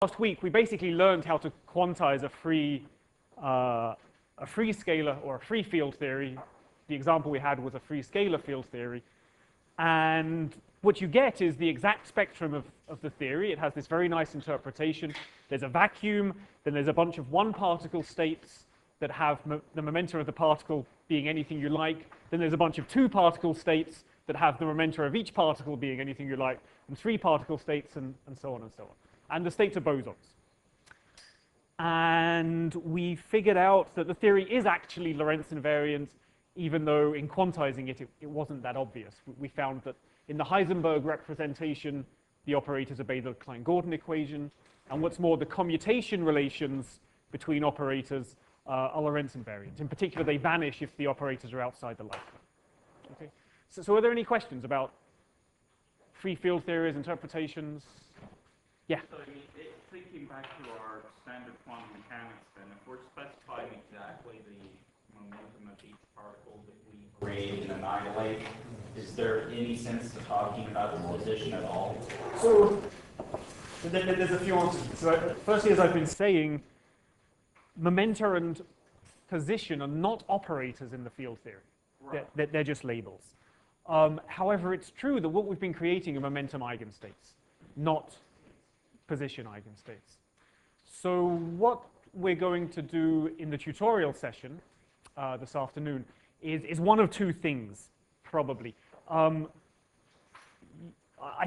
last week, we basically learned how to quantize a free scalar or a free field theory. The example we had was a free scalar field theory. And what you get is the exact spectrum of the theory. It has this very nice interpretation. There's a vacuum, then there's a bunch of one-particle states that have the momenta of the particle being anything you like. Then there's a bunch of two-particle states that have the momenta of each particle being anything you like, and three-particle states, and so on and so on. And the states are bosons. And we figured out that the theory is actually Lorentz invariant, even though in quantizing it, it wasn't that obvious. We found that in the Heisenberg representation, the operators obey the Klein-Gordon equation. And what's more, the commutation relations between operators are Lorentz invariant. In particular, they vanish if the operators are outside the lifetime. Okay? So are there any questions about free field theories, interpretations? Yeah. So thinking back to our standard quantum mechanics, then, if we're specifying exactly the momentum of each particle that we create and annihilate, is there any sense to talking about the position at all? So there's a few answers. So firstly, as I've been saying, momenta and position are not operators in the field theory. Right. They're just labels. However, it's true that what we've been creating are momentum eigenstates, not position eigenstates. So what we're going to do in the tutorial session this afternoon is one of two things, probably. I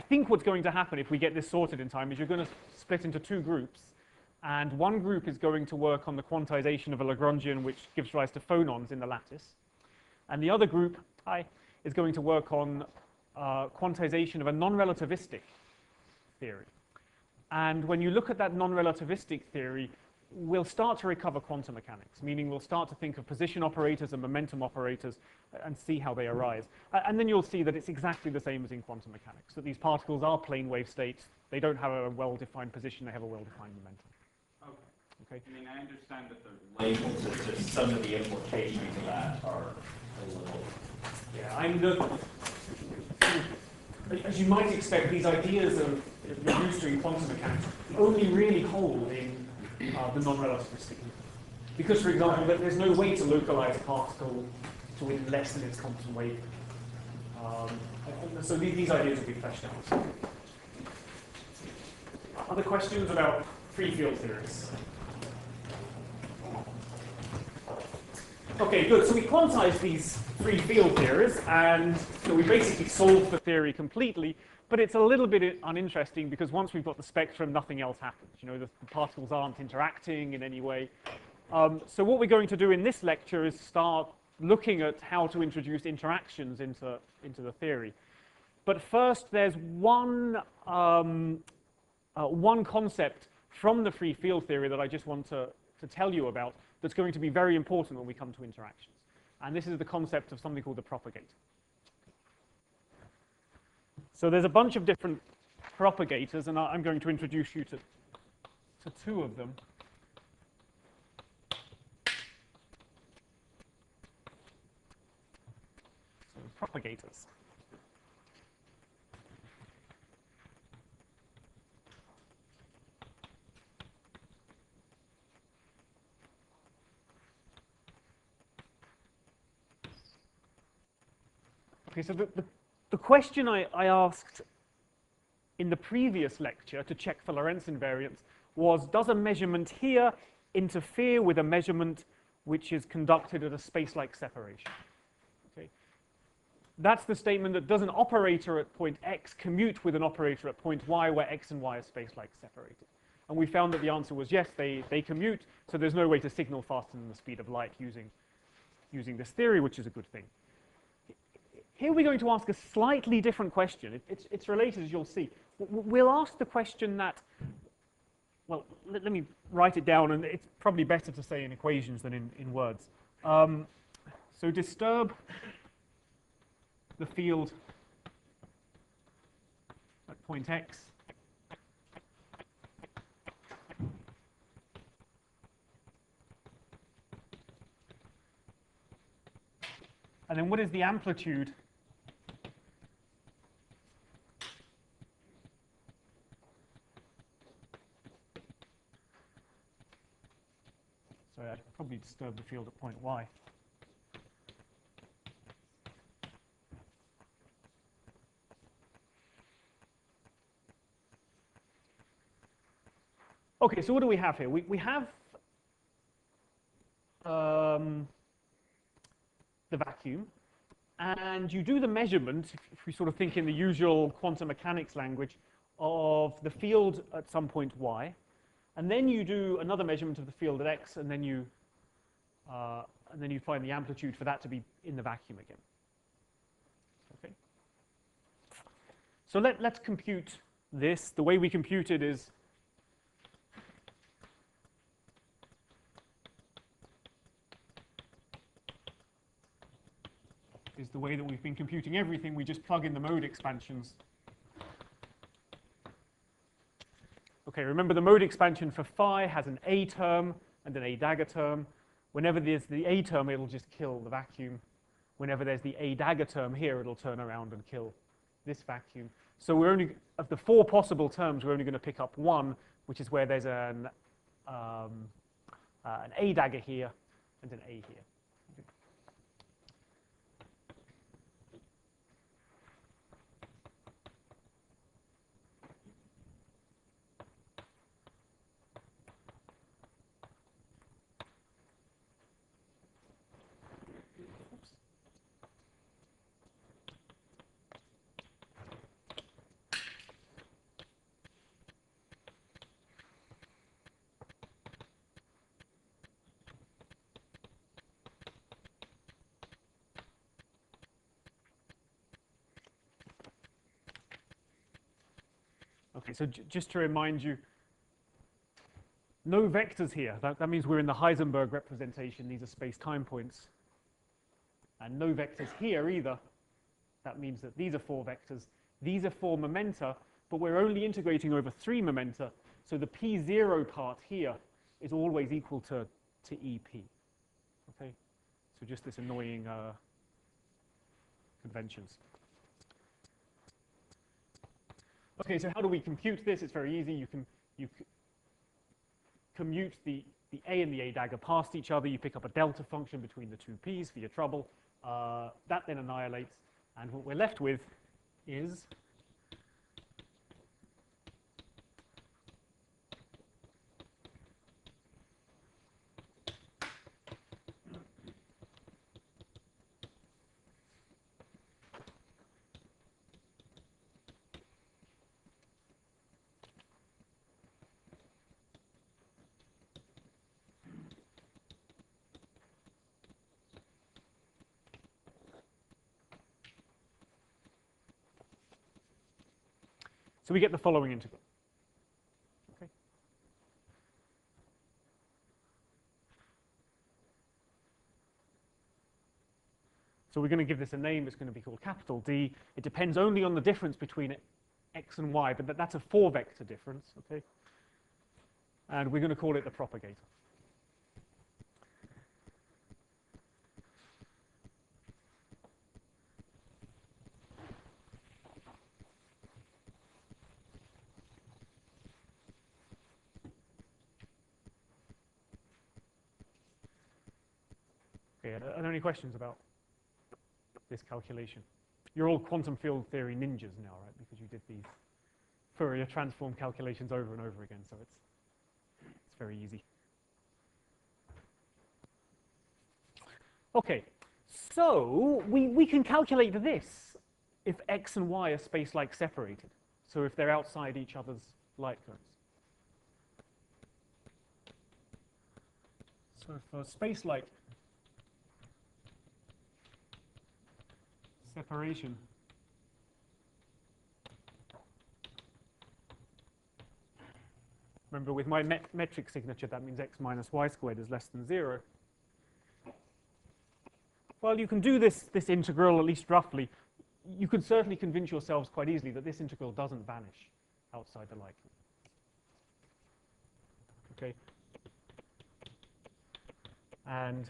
think what's going to happen if we get this sorted in time is you're going to split into two groups. And one group is going to work on the quantization of a Lagrangian which gives rise to phonons in the lattice. And the other group, is going to work on quantization of a non-relativistic theory. And when you look at that non-relativistic theory, we'll start to recover quantum mechanics, meaning we'll start to think of position operators and momentum operators and see how they arise. And then you'll see that it's exactly the same as in quantum mechanics, that these particles are plane wave states. They don't have a well-defined position, they have a well-defined momentum. Okay. I mean, I understand that the labels, it's just some of the implications of that are a little... Yeah, as you might expect, these ideas of used in quantum mechanics only really hold in the non-relativistic. Because, for example, there's no way to localize a particle to within less than its constant wave. So these ideas will be fleshed out. Other questions about free field theories? Okay, good. So we quantized these free field theories, and so we basically solved the theory completely. But it's a little bit uninteresting because once we've got the spectrum, nothing else happens. You know, the particles aren't interacting in any way. So what we're going to do in this lecture is start looking at how to introduce interactions into the theory. But first, there's one concept from the free field theory that I just want to tell you about that's going to be very important when we come to interactions. And this is the concept of something called the propagator. So there's a bunch of different propagators, and I'm going to introduce you to two of them. So propagators. Okay, so the question I asked in the previous lecture to check for Lorentz invariance was, does a measurement here interfere with a measurement which is conducted at a space-like separation? Okay. That's the statement that does an operator at point x commute with an operator at point y where x and y are space-like separated? And we found that the answer was yes, they commute, so there's no way to signal faster than the speed of light using this theory, which is a good thing. Here we're going to ask a slightly different question. It's related, as you'll see. We'll ask the question that, well, let me write it down, and it's probably better to say in equations than in words. So disturb the field at point x. And then what is the amplitude So I probably disturb the field at point y. Okay, so what do we have here? We have the vacuum, and you do the measurement, if we sort of think in the usual quantum mechanics language, of the field at some point y, and then you do another measurement of the field at x, and then you find the amplitude for that to be in the vacuum again. Okay. So let's compute this. The way we compute it is the way that we've been computing everything. We just plug in the mode expansions. Okay, remember the mode expansion for phi has an A term and an A dagger term. Whenever there's the A term, it'll just kill the vacuum. Whenever there's the A dagger term here, it'll turn around and kill this vacuum. So we're only, of the 4 possible terms, we're only going to pick up one, which is where there's an A dagger here and an A here. Okay, so just to remind you, no vectors here. That means we're in the Heisenberg representation. These are space-time points. And no vectors here either. That means that these are 4 vectors. These are 4 momenta, but we're only integrating over 3 momenta. So the P0 part here is always equal to EP. Okay, so just this annoying conventions. Okay, so how do we compute this? It's very easy. You commute the A and the A dagger past each other. You pick up a delta function between the 2 P's for your trouble. That then annihilates. And what we're left with is so we get the following integral. Okay. So we're going to give this a name. It's going to be called capital D. It depends only on the difference between x and y, but that's a 4-vector difference. Okay. And we're going to call it the propagator. Okay, are there any questions about this calculation? You're all quantum field theory ninjas now, right? Because you did these Fourier transform calculations over and over again, so it's very easy. Okay, so we can calculate this if x and y are space-like separated. So if they're outside each other's light cones. So for space-like separation, remember with my metric signature, that means x minus y squared is less than 0. Well, you can do this integral, at least roughly. You can certainly convince yourselves quite easily that this integral doesn't vanish outside the light cone. Okay? And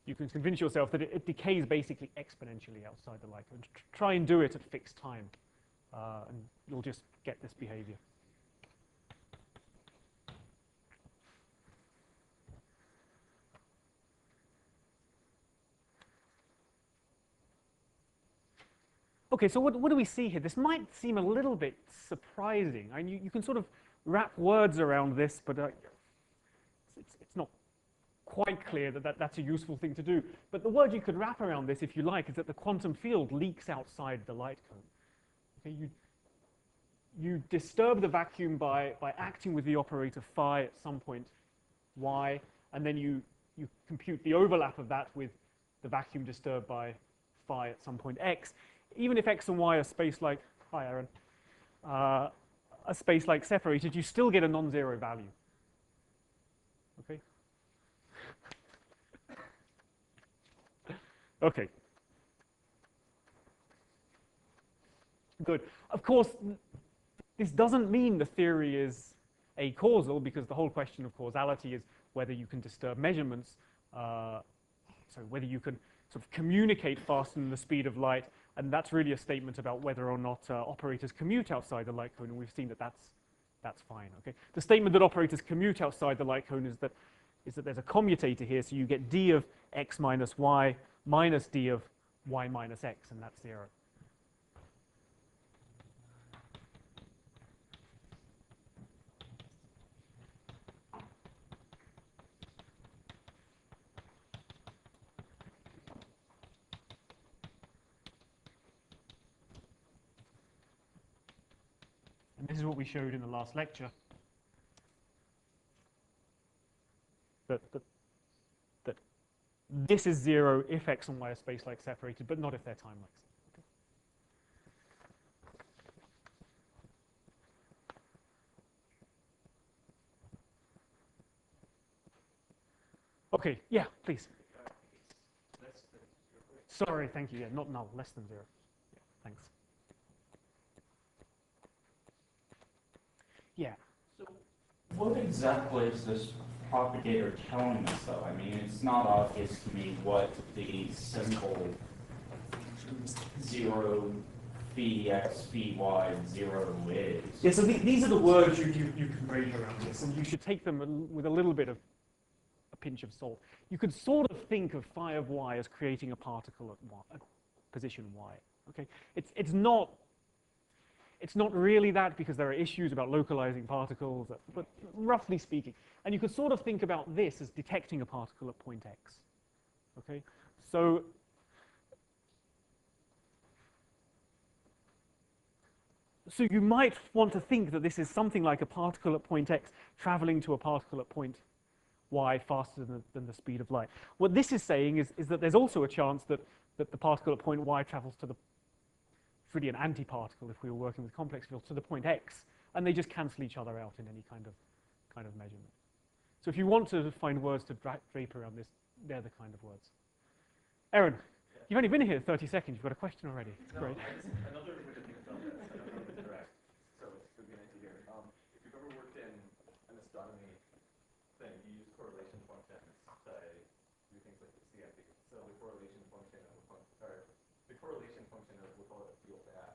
you can convince yourself that it decays basically exponentially outside the light cone. Try and do it at fixed time, and you'll just get this behavior. Okay, so what do we see here? This might seem a little bit surprising. I mean, you can sort of wrap words around this, but it's not quite clear that that's a useful thing to do. But the word you could wrap around this, if you like, is that the quantum field leaks outside the light cone. Okay, you disturb the vacuum by acting with the operator phi at some point y, and then you compute the overlap of that with the vacuum disturbed by phi at some point x. Even if x and y are space-like, hi Aaron, are space-like separated, you still get a non-zero value. Okay. Okay. Good. Of course, this doesn't mean the theory is acausal, because the whole question of causality is whether you can disturb measurements, so whether you can sort of communicate faster than the speed of light, and that's really a statement about whether or not operators commute outside the light cone, and we've seen that that's fine. Okay. The statement that operators commute outside the light cone is that there's a commutator here, so you get d of x minus y minus d of y minus x, and that's 0. And this is what we showed in the last lecture. That this is 0 if x and y are space-like separated, but not if they're time-like. Okay, yeah, please. Sorry, thank you. Yeah, not null, less than 0. Yeah, thanks. Yeah. So what exactly is this propagator telling us, though? I mean, it's not obvious to me what the simple 0 phi x phi y 0 is. Yeah, so these are the words you can raise around this, and you should take them with a little bit of a pinch of salt. You could sort of think of phi of y as creating a particle at position y. Okay, it's not really that, because there are issues about localizing particles, but roughly speaking. And you could sort of think about this as detecting a particle at point x. Okay, so you might want to think that this is something like a particle at point x traveling to a particle at point y faster than the speed of light. What this is saying is that there's also a chance that the particle at point y travels to it's really an antiparticle if we were working with complex fields, to the point x, and they just cancel each other out in any kind of measurement. So if you want to find words to drape around this, they're the kind of words. Aaron, you've only been here 30 seconds. You've got a question already. It's great. Another way to think about this, I don't know if it's correct, so it's good to hear. If you've ever worked in an astronomy thing, you use correlation functions to do things like the CFD. So the correlation function of we'll call it a field f,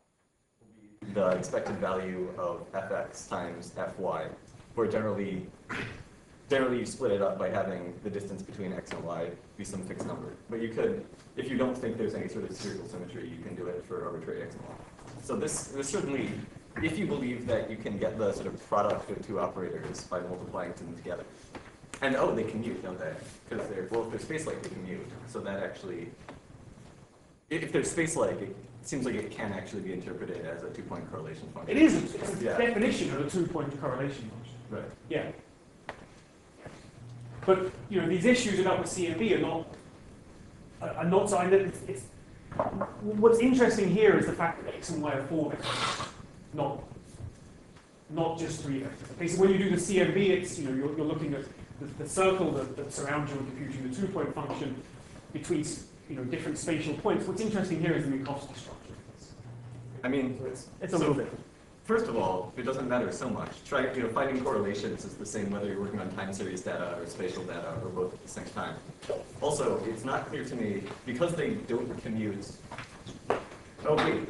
will be the expected value of fx times fy, where generally you split it up by having the distance between x and y be some fixed number. But you could, if you don't think there's any sort of spherical symmetry, you can do it for arbitrary x and y. So this certainly, if you believe that you can get the sort of product of two operators by multiplying them together. And oh, they commute, don't they? Because if they're space-like, they commute. So that actually, if they're space-like, it seems like it can actually be interpreted as a two-point correlation function. It is. It's a definition of a two-point correlation function. Right. Yeah. But these issues about the CMB are not so. It's what's interesting here is the fact that x and y are 4 vectors, not just 3 vectors. Okay, so when you do the CMB, it's you're looking at the circle that surrounds you and computing the two-point function between different spatial points. What's interesting here is the Minkowski structure. I mean, it's a little bit. First of all, it doesn't matter so much. Finding correlations is the same whether you're working on time series data or spatial data or both at the same time. Also, it's not clear to me, because they don't commute. Oh wait,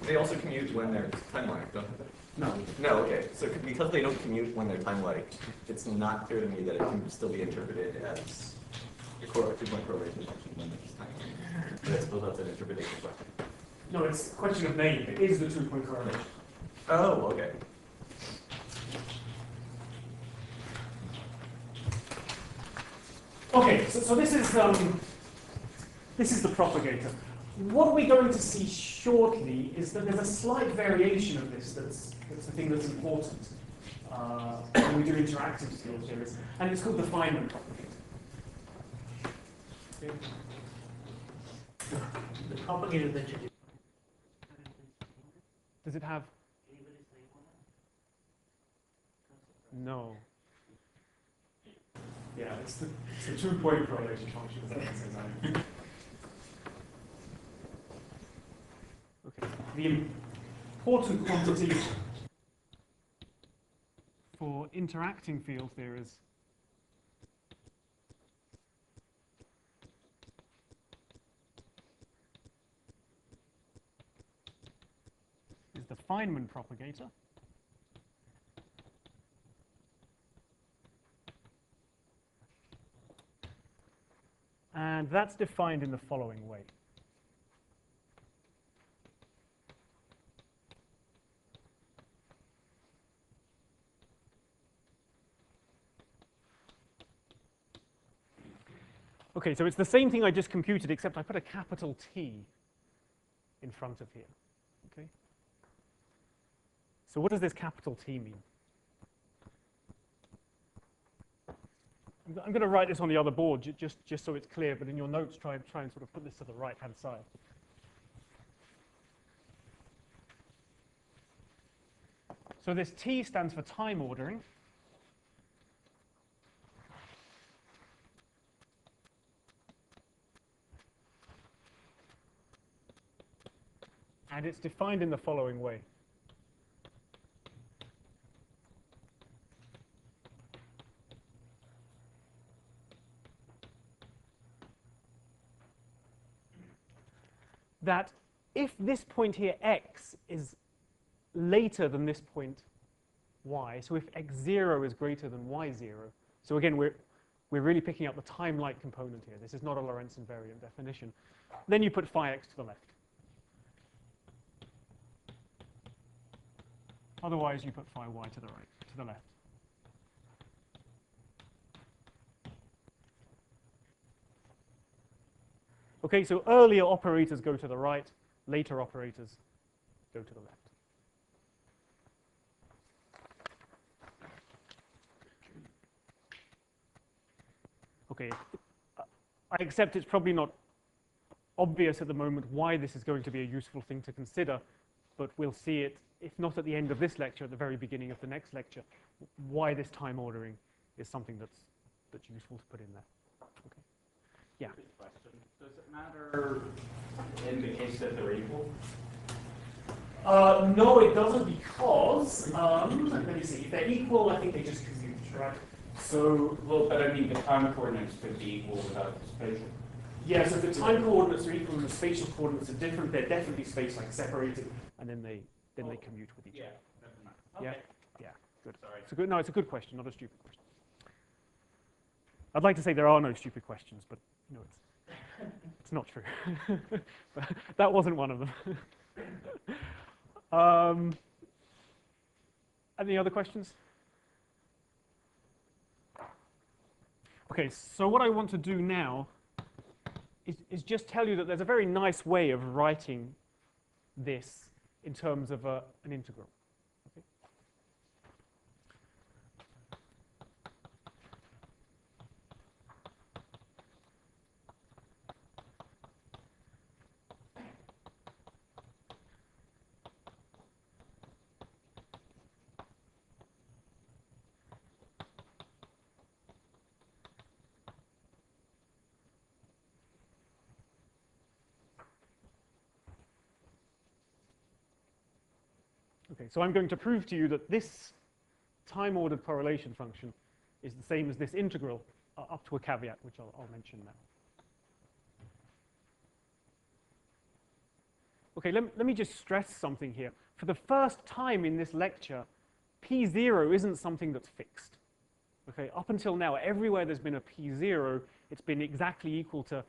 they also commute when they're time-like, don't they? No. No, okay. So because they don't commute when they're time-like, it's not clear to me that it can still be interpreted as a two-point correlation function when it's time-like. But I suppose that's an interpretation question. No, it's a question of name. It is the two-point correlation. Oh, okay. Okay, so this is the propagator. What we're going to see shortly is that there's a slight variation of this that's the thing that's important when we do interactive field theories, and it's called the Feynman propagator. Okay. The propagator that you do. Does it have? No. Yeah, it's a two-point correlation function. That makes sense. Okay. The important quantity for interacting field theories is the Feynman propagator. And that's defined in the following way. Okay, so it's the same thing I just computed, except I put a capital T in front of here. Okay. So what does this capital T mean? I'm going to write this on the other board just so it's clear, but in your notes try and sort of put this to the right-hand side. So this T stands for time ordering. And it's defined in the following way. That if this point here, x, is later than this point, y, so if x0 is greater than y0, so again, we're really picking up the time-like component here. This is not a Lorentz invariant definition. Then you put phi x to the left. Otherwise, you put phi y to the right, to the left. Okay, so earlier operators go to the right, later operators go to the left. Okay, I accept it's probably not obvious at the moment why this is going to be a useful thing to consider, but we'll see it, if not at the end of this lecture, at the very beginning of the next lecture, why this time ordering is something that's useful to put in there. Okay. Yeah. Question. Does it matter in the case that they're equal? No, it doesn't, because let me see. If they're equal, I think they just commute, right? So, Well, but I mean, the time coordinates could be equal without the spatial. yeah. So if the time coordinates are equal and the spatial coordinates are different, they're definitely space-like separated, and then they commute with each other. Never mind. Yeah. Okay. Yeah. Good. Sorry. It's a good. No, it's a good question, not a stupid question. I'd like to say there are no stupid questions, but no, it's not true. But that wasn't one of them. Any other questions? Okay, so what I want to do now is just tell you that there's a very nice way of writing this in terms of an integral. Okay? Okay, so I'm going to prove to you that this time-ordered correlation function is the same as this integral up to a caveat, which I'll mention now. Okay, let me just stress something here. For the first time in this lecture, P0 isn't something that's fixed. Okay, up until now, everywhere there's been a P0, it's been exactly equal to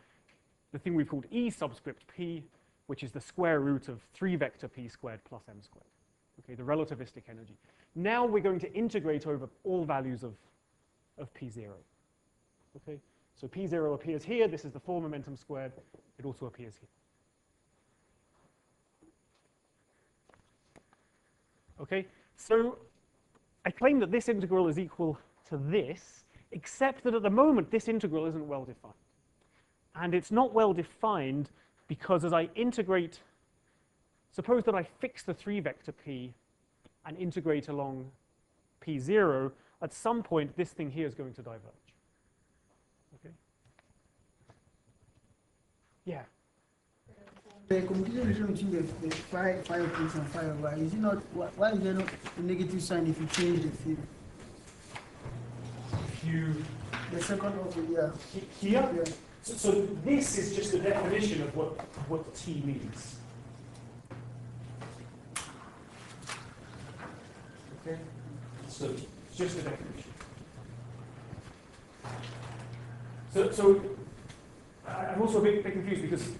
the thing we've called E subscript P, which is the square root of 3 vector p squared plus m squared. Okay, the relativistic energy. Now we're going to integrate over all values of p0. Okay, so p0 appears here. This is the 4 momentum squared. It also appears here. Okay, so I claim that this integral is equal to this, except that at the moment this integral isn't well defined. And it's not well defined because as I integrate, suppose that I fix the 3 vector p and integrate along p0, at some point this thing here is going to diverge. Okay? Yeah. The communication between the phi x and phi y, is it not, why is there not a negative sign if you change the field? The second of it, yeah. Here? Yeah. So this is just a definition of what t means. Okay? So it's just a definition. So I'm also a bit confused because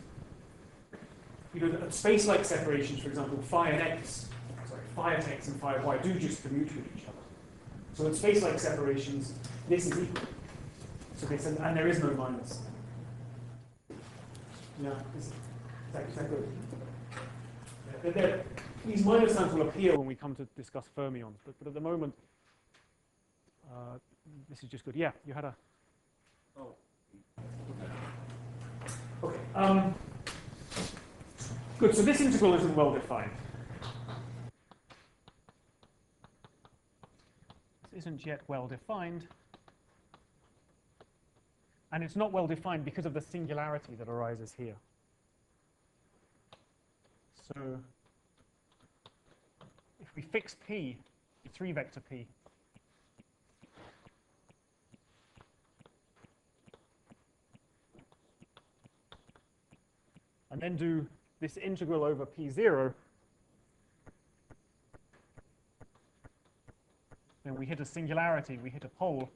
space-like separations, for example, phi at x and phi at y do just commute with each other. So in space-like separations, this is equal. So this, and there is no minus. Yeah, is that good? Yeah, these minus signs will appear when we come to discuss fermions, but at the moment, this is just good. Yeah, you had a. Oh. Okay. Good. So this integral isn't well defined. This isn't yet well defined. And it's not well defined because of the singularity that arises here. So if we fix p, 3 vector p, and then do this integral over p0, then we hit a singularity, we hit a pole.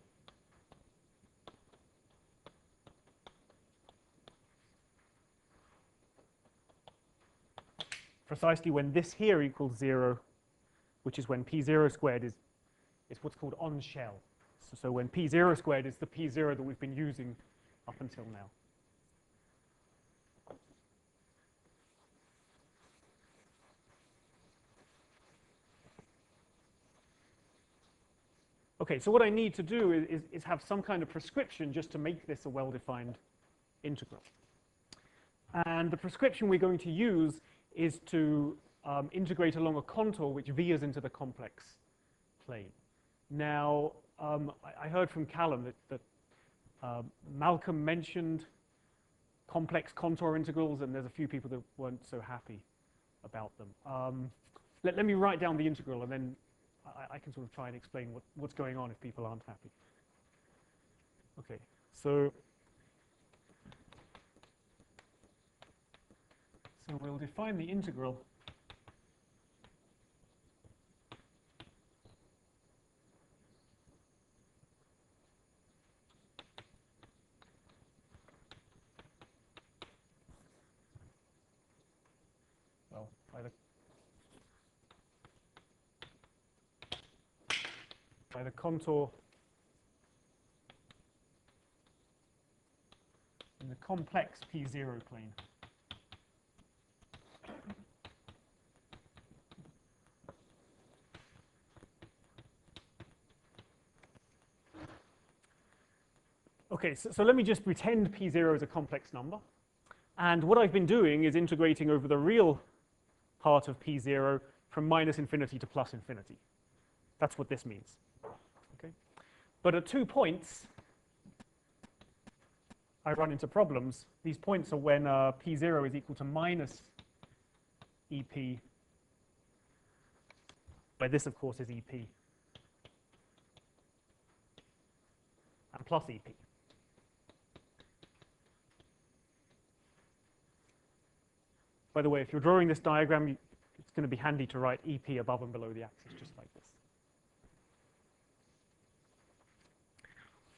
Precisely when this here equals 0, which is when p0 squared is what's called on shell. So when p0 squared is the p0 that we've been using up until now. Okay, so what I need to do is have some kind of prescription just to make this a well-defined integral. And the prescription we're going to use is to integrate along a contour which veers into the complex plane. Now, I heard from Callum that Malcolm mentioned complex contour integrals, and there's a few people that weren't so happy about them. Let me write down the integral, and then I can sort of try and explain what's going on if people aren't happy. Okay, so we'll define the integral well by the contour in the complex p0 plane. Okay, so let me just pretend p0 is a complex number. And what I've been doing is integrating over the real part of p0 from minus infinity to plus infinity. That's what this means. Okay? But at 2 points, I run into problems. These points are when p0 is equal to minus EP, where this, of course, is EP, and plus EP. By the way, if you're drawing this diagram, it's going to be handy to write EP above and below the axis, just like this.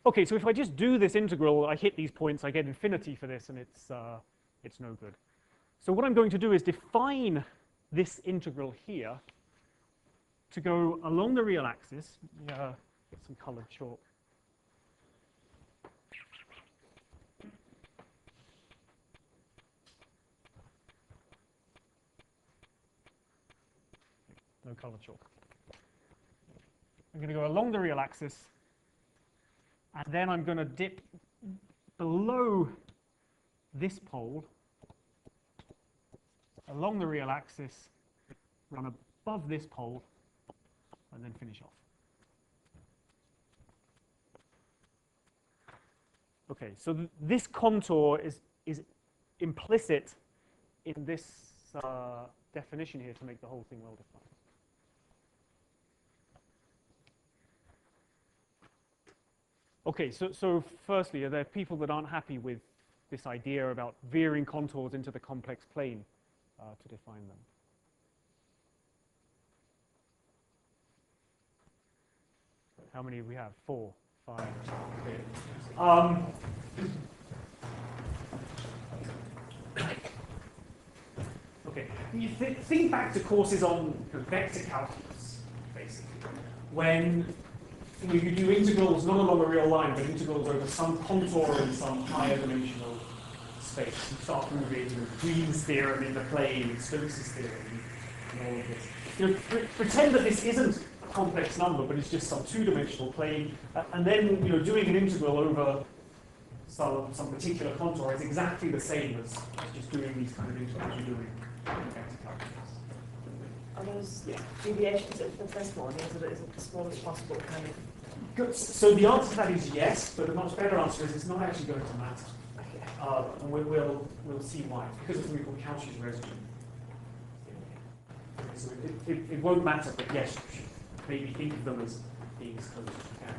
Okay, so if I just do this integral, I hit these points, I get infinity for this, and it's no good. So what I'm going to do is define this integral here to go along the real axis. Yeah, get some colored chalk. No colored chalk. I'm going to go along the real axis, and then I'm going to dip below this pole along the real axis, run above this pole, and then finish off. Okay, so this contour is implicit in this definition here to make the whole thing well defined. Okay, so firstly, are there people that aren't happy with this idea about veering contours into the complex plane to define them? How many do we have? 4, 5. Okay, you think back to courses on vector calculus, basically, when you do integrals not along a real line, but integrals over some contour in some higher dimensional space. You start moving Green's theorem in the plane, Stokes' theorem, and all of this. You know, pretend that this isn't a complex number, but it's just some two-dimensional plane, and then doing an integral over some particular contour is exactly the same as just doing these kind of integrals you're doing in vector calculus. Are those deviations of the first one, is it the smallest possible kind of? Good. So the answer to that is yes, but the much better answer is it's not actually going to matter. Okay. And we'll see why. It's because of something called Cauchy's residue. So it won't matter, but yes, you should maybe think of them as being as close as you can.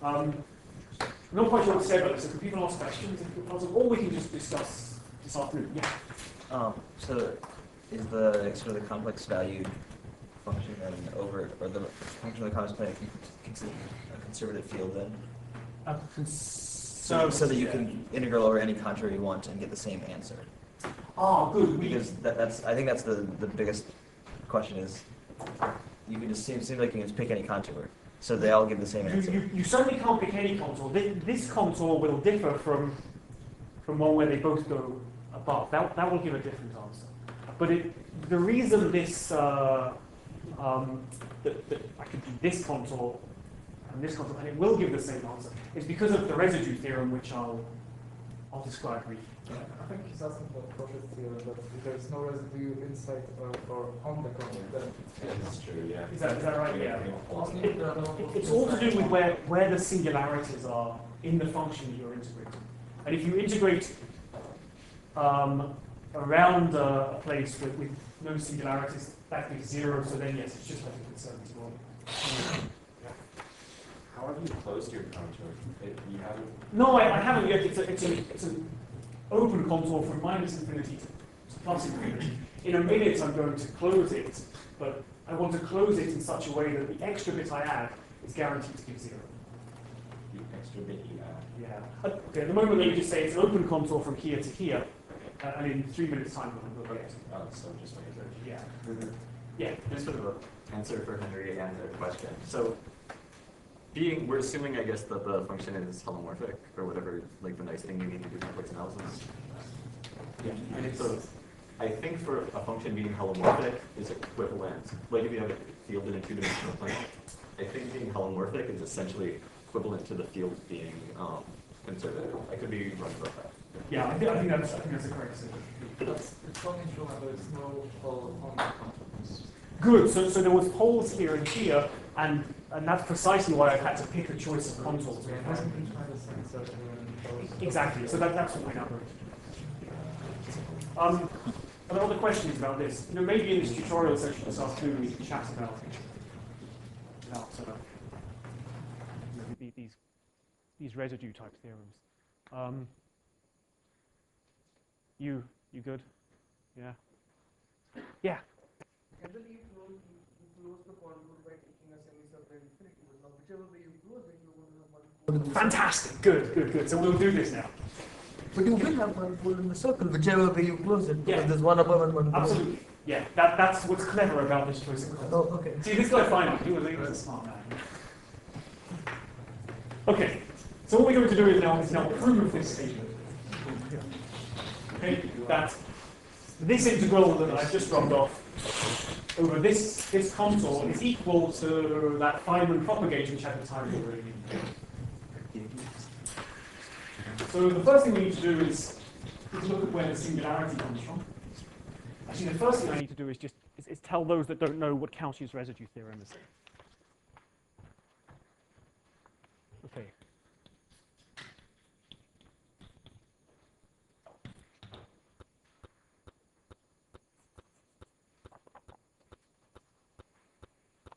I'm not quite sure what to say about this. So can people ask questions? Or we can just discuss this afternoon. Yeah. So is the sort of the complex valued function then over, or the function of the complex plane a conservative field then? So that you can integral over any contour you want and get the same answer. Oh, good. Because that's I think that's the biggest question is you can just seem like you can just pick any contour. So they all give the same answer. You certainly can't pick any contour. This contour will differ from one where they both go above. That will give a different answer. But the reason this that I could do this contour and this contour, and it will give the same answer, is because of the residue theorem, which I'll describe briefly. I think he's asking about Cauchy's theorem, that if there's no residue inside or on the contour, then That's true, yeah. Is that right? Yeah. It's all to do with where the singularities are in the function you're integrating. And if you integrate around a place with no singularities, that gives 0, so then yes, it's just like a conservative one. How have you closed your contour? You haven't? No, I haven't yet. It's an open contour from -infinity to +infinity. In a minute, I'm going to close it, but I want to close it in such a way that the extra bit I add is guaranteed to give 0. The extra bit you add. Yeah. Okay, at the moment, let me just say it's an open contour from here to here, and in 3 minutes' time, we'll go back. Oh, so just like a Yeah. Yeah. Just sort of an answer for Henry and a question. So, we're assuming, I guess, that the function is holomorphic, or whatever, like the nice thing you need to do complex analysis. Yeah. And so, I think for a function being holomorphic is equivalent. Like if you have a field in a two-dimensional plane, I think being holomorphic is essentially equivalent to the field being conservative. I could be wrong about that. Yeah, I think that's a correct statement. it's exponential and there's no hole on the contour. Good. So there was holes here and here, and that's precisely why I've had to pick a choice of contours. It hasn't been trying to sense that Exactly. So that's what my number is. Are there other questions about this? Maybe in this tutorial session this afternoon we can chat about these residue type theorems. You good? Yeah. Yeah. Generally, you close the contour by taking a semicircular infinity. Now, whichever way you close it, you're going to have one. Fantastic. Good. So we'll do this now. But you will have one pole in the circle, whichever way you close it, because Yeah. there's one above and one below. Absolutely. Yeah, that's what's clever about this choice of clause. Oh, okay. See, this guy Feynman, he was a smart man. Okay, so what we're going to do is now prove this statement. Okay, that this integral that I've just rubbed off over this contour is equal to that Feynman propagation which had the time already. So the first thing we need to do is look at where the singularity comes from. Actually, the first thing I need to do is just tell those that don't know what Cauchy's residue theorem is. Okay.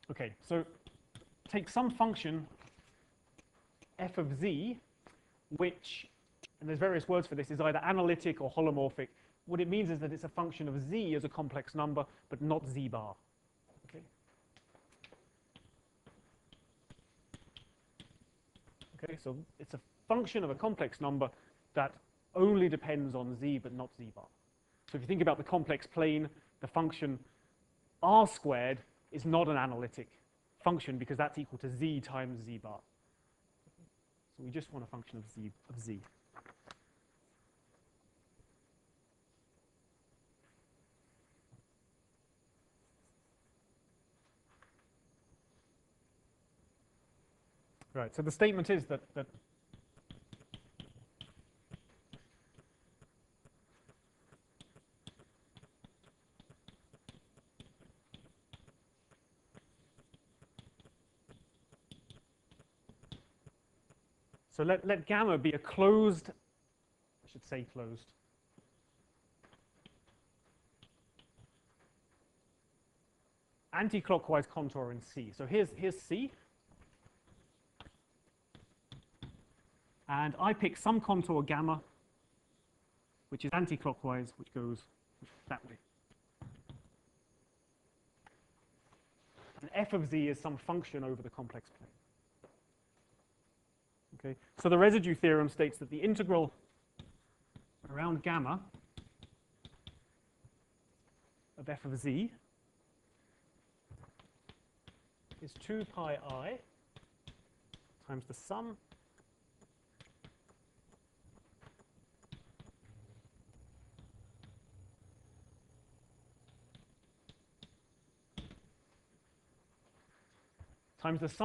Okay, so take some function f of z, which, and there's various words for this, is either analytic or holomorphic. What it means is that it's a function of z as a complex number, but not z bar. Okay. Okay, so it's a function of a complex number that only depends on z, but not z bar. So if you think about the complex plane, the function r squared is not an analytic function because that's equal to z times z bar. So we just want a function of z. Right, so the statement is that so let gamma be a closed, I should say closed, anti-clockwise contour in C. So here's C. And I pick some contour gamma, which is anti-clockwise, which goes that way. And f of z is some function over the complex plane. Okay, so the residue theorem states that the integral around gamma of f of z is 2 pi I times the sum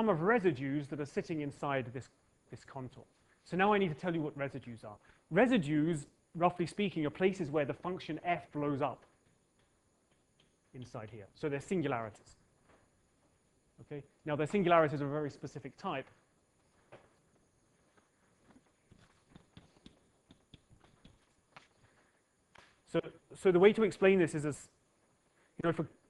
of residues that are sitting inside this contour. So now I need to tell you what residues are. Residues, roughly speaking, are places where the function f blows up inside here. So they're singularities. Okay? Now, their singularities are a very specific type. So the way to explain this is as,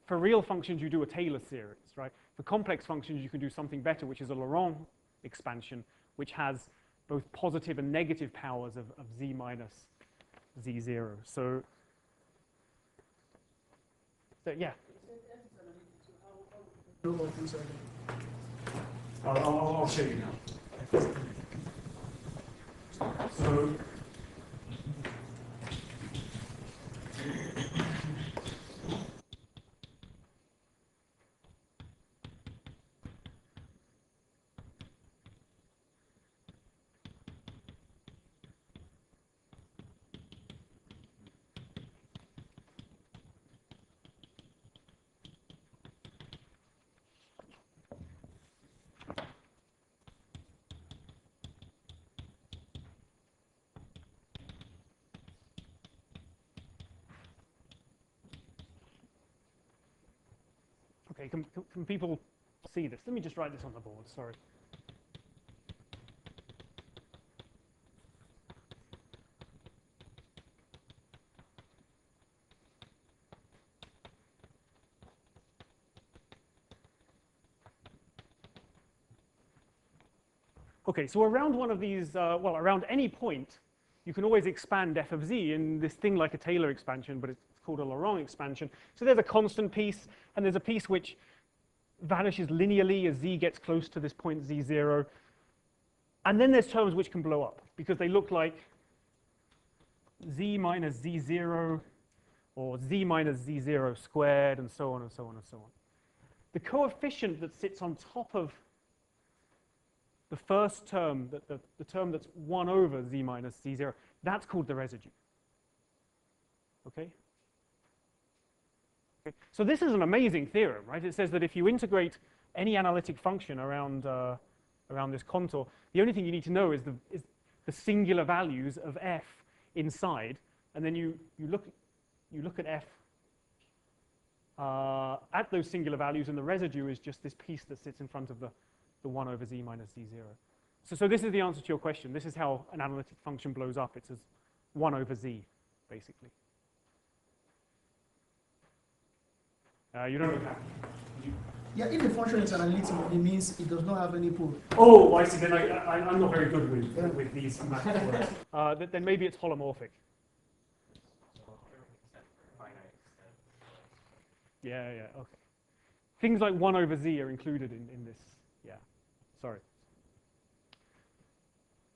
for real functions, you do a Taylor series, right? For complex functions, you can do something better, which is a Laurent expansion, which has both positive and negative powers of z minus z0. So yeah. I'll show you now. So okay, can people see this? Let me just write this on the board, sorry. Okay, so around one of these, well, around any point, you can always expand f of z in this thing like a Taylor expansion, but it's called a Laurent expansion. So there's a constant piece, and there's a piece which vanishes linearly as z gets close to this point z0. And then there's terms which can blow up, because they look like z minus z0 or z minus z0 squared and so on and so on and so on. The coefficient that sits on top of the first term, the term that's 1 over z minus z0, that's called the residue. Okay? Okay? So this is an amazing theorem, right? It says that if you integrate any analytic function around, around this contour, the only thing you need to know is the singular values of f inside, and then you look at f at those singular values, and the residue is just this piece that sits in front of the 1 over z minus z0. So this is the answer to your question. This is how an analytic function blows up. It's as 1 over z, basically. You don't have. Yeah, if the function is analytic, it means it does not have any pole. Oh, I see. Then I'm not very good with these math words. Then maybe it's holomorphic. Yeah, yeah, okay. Things like 1 over z are included in this. Yeah, sorry.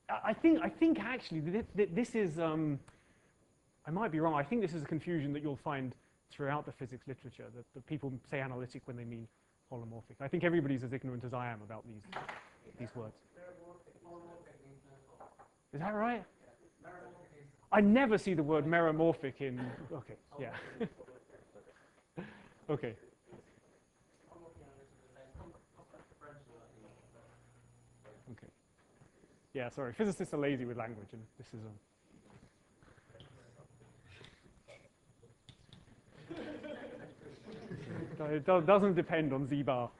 I think actually this is, I might be wrong, I think this is a confusion that you'll find throughout the physics literature, that people say analytic when they mean holomorphic. I think everybody's as ignorant as I am about these words. Is that right? I never see the word meromorphic in, okay, yeah. Okay. Okay. Yeah, sorry. Physicists are lazy with language, and this is it doesn't depend on z-bar.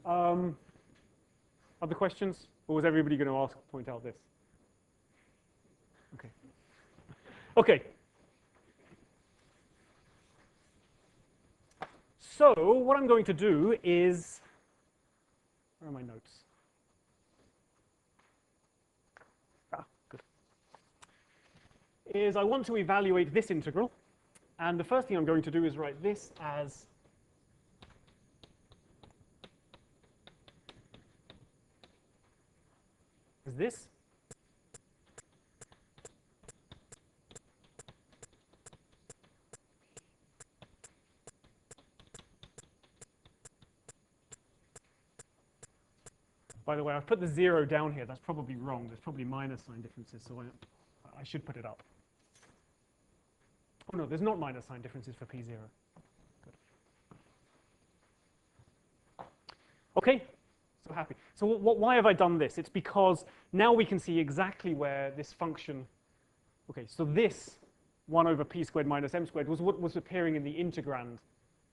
Other questions? Or was everybody going to point out this? Okay. Okay. So what I'm going to do is, where are my notes? Good. Is I want to evaluate this integral, and the first thing I'm going to do is write this as this. By the way, I've put the 0 down here. That's probably wrong. There's probably minus sign differences, so I should put it up. Oh, no, there's not minus sign differences for P0. Good. OK, so happy. So why have I done this? It's because now we can see exactly where this function, OK, so this 1 over P squared minus M squared was what was appearing in the integrand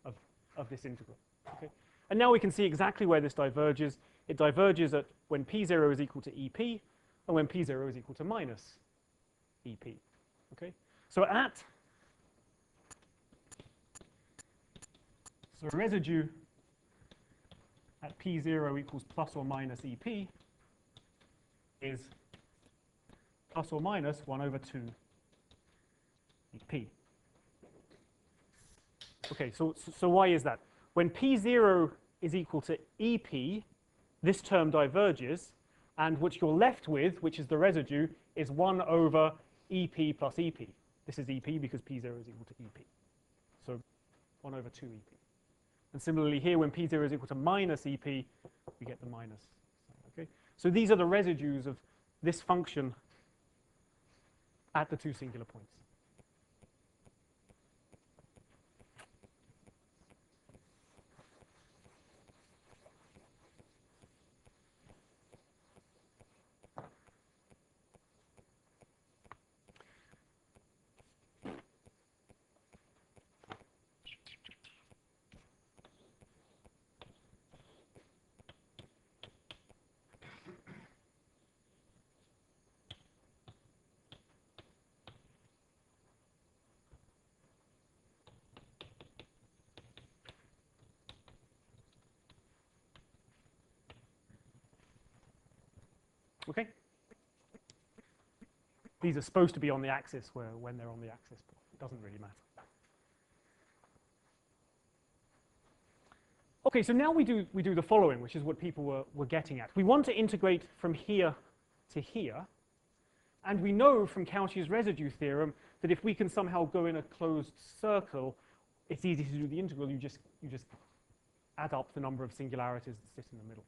of this integral. Okay? And now we can see exactly where this diverges. It diverges at when P0 is equal to EP and when P0 is equal to minus EP. Okay? So residue at P0 equals plus or minus EP is plus or minus 1 over 2 EP. Okay, so why is that? When P0 is equal to EP, this term diverges, and what you're left with, which is the residue, is 1 over EP plus EP. This is EP because P0 is equal to EP. So 1 over 2 EP. And similarly here, when P0 is equal to minus EP, we get the minus. Okay? So these are the residues of this function at the two singular points. Okay? These are supposed to be on the axis when they're on the axis, but it doesn't really matter. Okay, so now we do the following, which is what people were getting at. We want to integrate from here to here. And we know from Cauchy's residue theorem that if we can somehow go in a closed circle, it's easy to do the integral. You just add up the number of singularities that sit in the middle.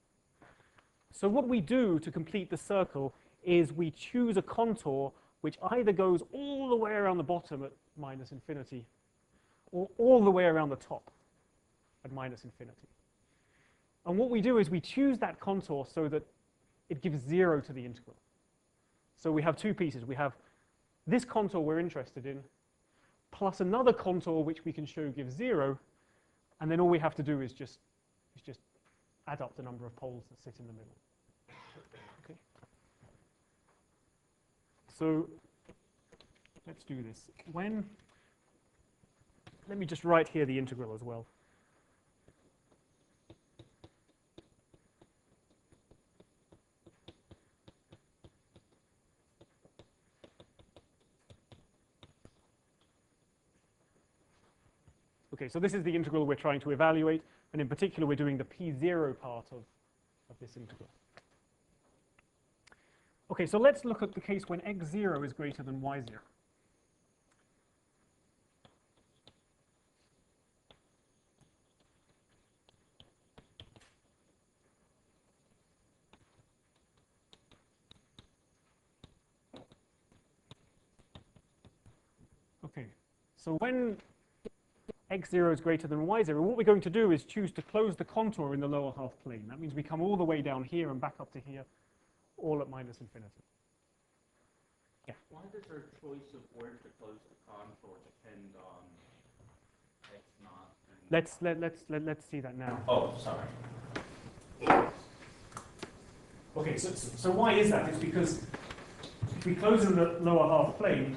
So what we do to complete the circle is we choose a contour which either goes all the way around the bottom at minus infinity or all the way around the top at minus infinity. And what we do is we choose that contour so that it gives 0 to the integral. So we have two pieces. We have this contour we're interested in, plus another contour which we can show gives 0, and then all we have to do is just add up the number of poles that sit in the middle. Okay. So let's do this. Let me just write here the integral as well. Okay, so this is the integral we're trying to evaluate, and in particular, we're doing the P0 part of this integral. Okay, so let's look at the case when x0 is greater than y0. Okay, so when x0 is greater than y0, what we're going to do is choose to close the contour in the lower half plane. That means we come all the way down here and back up to here, all at minus infinity. Yeah. Why does our choice of where to close the contour depend on x naught? Let's see that now. Oh, sorry. Okay, so why is that? It's because if we close in the lower half plane,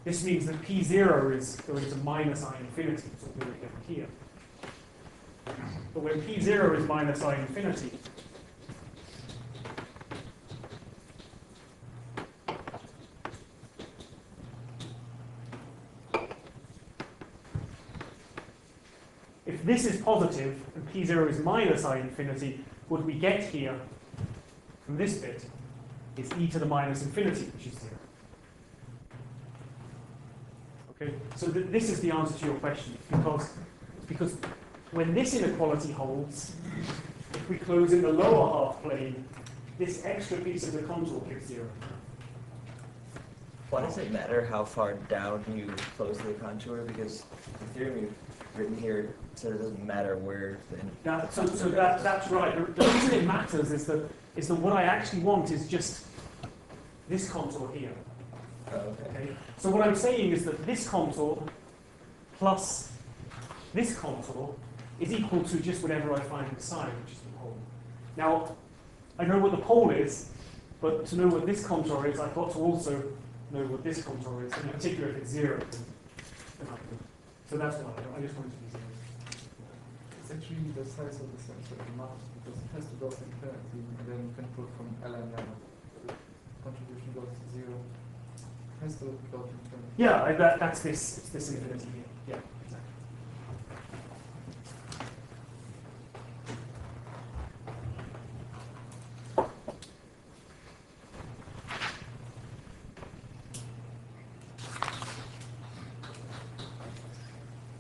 this means that P0 is going to minus I infinity, so we're going to get here. But when P0 is minus I infinity, if this is positive and P0 is minus I infinity, what we get here from this bit is e to the minus infinity, which is 0. Okay, so this is the answer to your question, because when this inequality holds, if we close in the lower half plane, this extra piece of the contour gives 0. Why does it matter how far down you close the contour? Because the theorem you've written here said it doesn't matter where the that's right. The reason it matters is that what I actually want is just this contour here. Oh, okay. So what I'm saying is that this contour plus this contour is equal to just whatever I find inside, which is the pole. Now, I know what the pole is, but to know what this contour is, I've got to also know what this contour is, and in particular if it's 0. Then I can. So that's why I just wanted to be 0. It's actually the size of the sensor that matters, because it has to go to infinity, and then you can put from ln the contribution goes to 0. It has to go to infinity. Yeah, that's this. It's this infinity here. Yeah, exactly.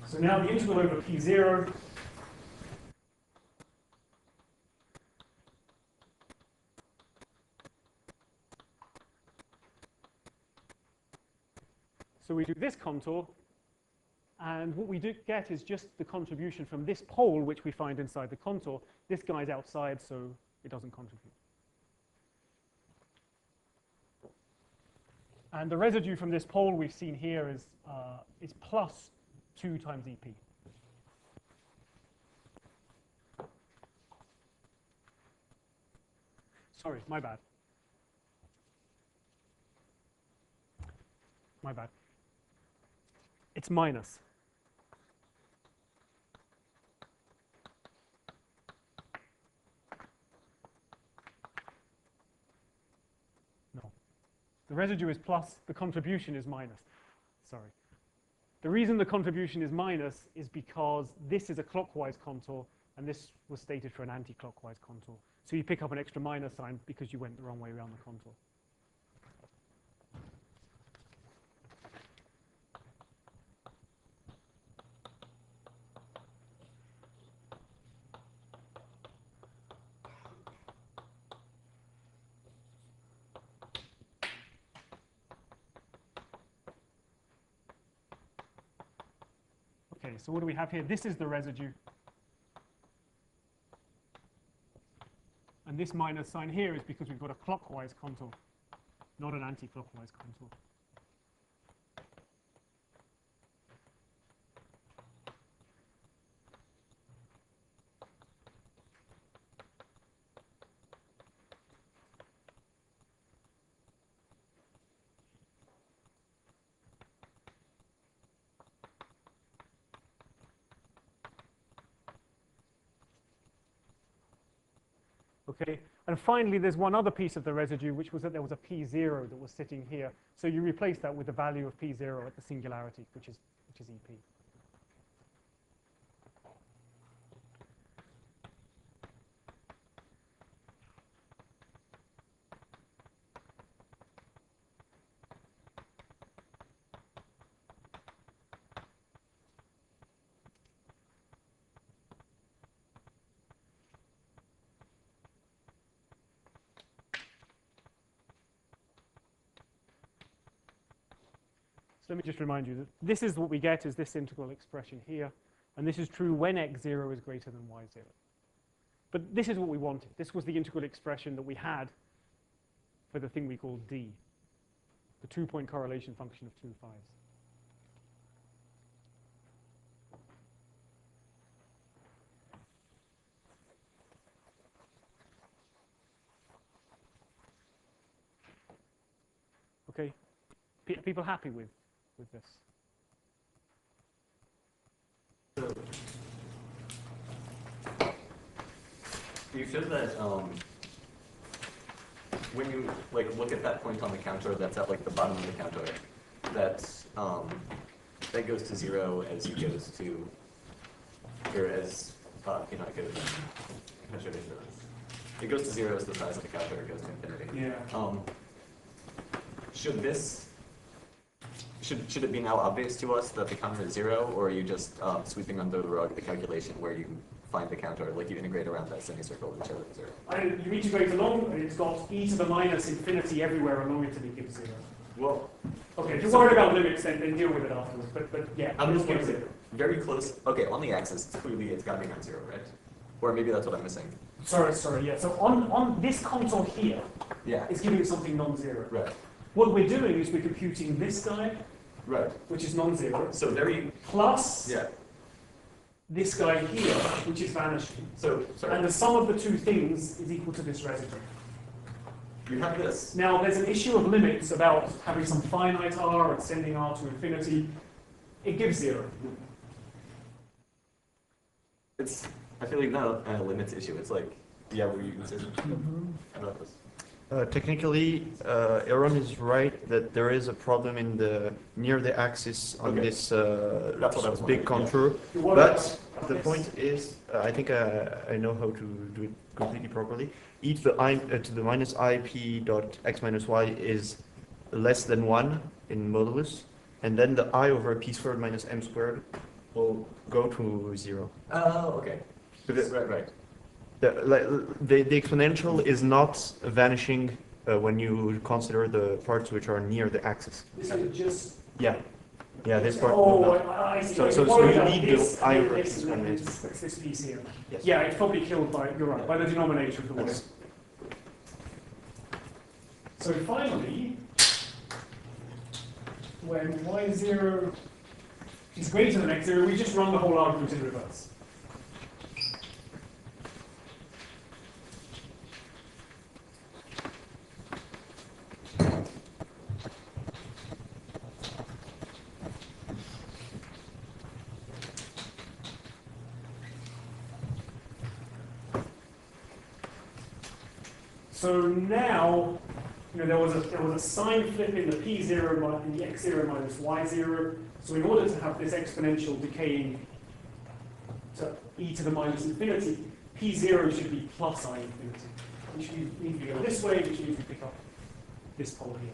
So now the integral over P0 so we do this contour, and what we do get is just the contribution from this pole, which we find inside the contour. This guy's outside, so it doesn't contribute. And the residue from this pole we've seen here is plus 2 times EP. Sorry, my bad. My bad. It's minus. No. The residue is plus, the contribution is minus. Sorry. The reason the contribution is minus is because this is a clockwise contour, and this was stated for an anti-clockwise contour. So you pick up an extra minus sign because you went the wrong way around the contour. Okay, so what do we have here? This is the residue. And this minus sign here is because we've got a clockwise contour, not an anti-clockwise contour. Okay, and finally, there's one other piece of the residue, which was that there was a P0 that was sitting here. So you replace that with the value of P0 at the singularity, which is EP. So let me just remind you that this is what we get is this integral expression here. And this is true when x0 is greater than y0. But this is what we wanted. This was the integral expression that we had for the thing we call D, the two-point correlation function of two phis. Okay, people happy with this? You showed that when you look at that point on the counter that's at the bottom of the counter, that goes to 0 as it goes to, or as not goes. How should I show this? It goes to 0 as the size of the counter goes to infinity. Yeah. Should it be now obvious to us that the counter is 0, or are you just sweeping under the rug the calculation where you find the counter, you integrate around that semicircle and show it 0? You integrate along, it's got e to the minus infinity everywhere along it, and it gives 0. Well, okay, if you're worried about limits, then deal with it afterwards. But yeah, I'm just give going 0. very close. Okay, on the axis, clearly it's got to be non-0, right? Or maybe that's what I'm missing. Sorry, yeah. So on this contour here, Yeah. it's giving something non-zero. Right. What we're doing is we're computing this guy, Right. which is non-zero, So very. plus Yeah. this guy here, which is vanishing. So sorry. And the sum of the two things is equal to this residue. You have this. Now, there's an issue of limits about having some finite r and sending r to infinity. It gives 0. I feel like not a limits issue. It's yeah, were you concerned about this? Technically, Aaron is right that there is a problem near the axis on Okay. this That's what I was big wondering, contour. But the point is, I think I know how to do it completely properly. E to the minus ip dot x minus y is less than 1 in modulus, and then the I over p squared minus m squared will go to 0. Oh, okay. Right. The exponential is not vanishing when you consider the parts which are near the axis. This is just... Yeah, this part. Oh, will not. I see. So you need the I over this, this one. it's this piece here. Yes. Yeah, it's probably killed by, you're right, by the denominator of the word. Yes. So finally, when y0 is greater than x0, we just run the whole argument in reverse. So now, there was a sign flip in the p0 in the x0 minus y0. So in order to have this exponential decaying to e to the minus infinity, P0 should be plus I infinity, which means we go this way, which means we pick up this pole here.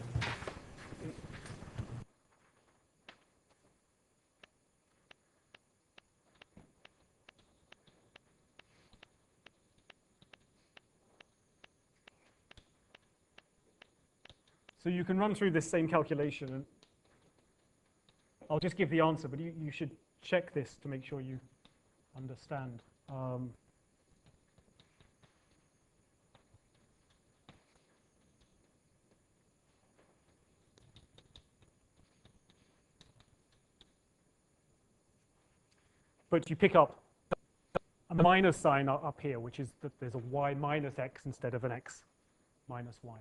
So you can run through this same calculation, and I'll just give the answer, but you should check this to make sure you understand. But you pick up a minus sign up here, which is that there's a y minus x instead of an x minus y.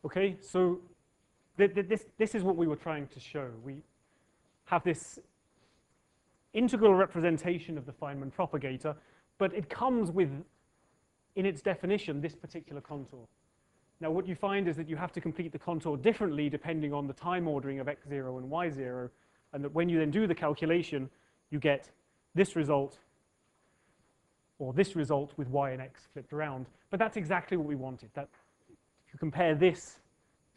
Okay, so this is what we were trying to show. We have this integral representation of the Feynman propagator, but it comes with, in its definition, this particular contour. Now, what you find is that you have to complete the contour differently depending on the time ordering of x0 and y0, and that when you then do the calculation, you get this result, or this result with y and x flipped around. But that's exactly what we wanted. That, if you compare this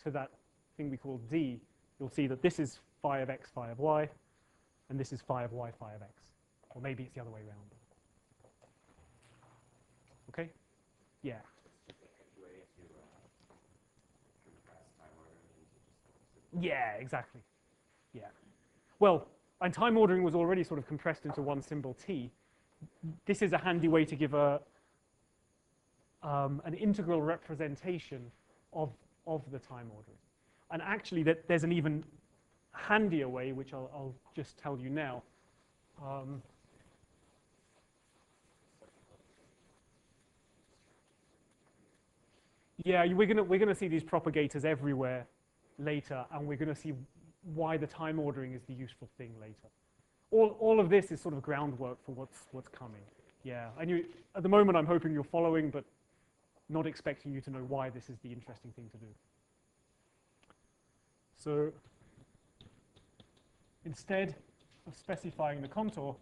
to that thing we call d, you'll see that this is phi of x, phi of y, and this is phi of y, phi of x. Or maybe it's the other way around. Okay? Yeah. Yeah, exactly. Yeah. Well, and time ordering was already sort of compressed into one symbol t. This is a handy way to give an integral representation of the time ordering. And actually, there's an even handier way, which I'll just tell you now. Yeah, we're gonna see these propagators everywhere later, and we're going to see why the time ordering is the useful thing later. All of this is sort of groundwork for what's coming. Yeah, at the moment I'm hoping you're following, but not expecting you to know why this is the interesting thing to do. So instead of specifying the contour,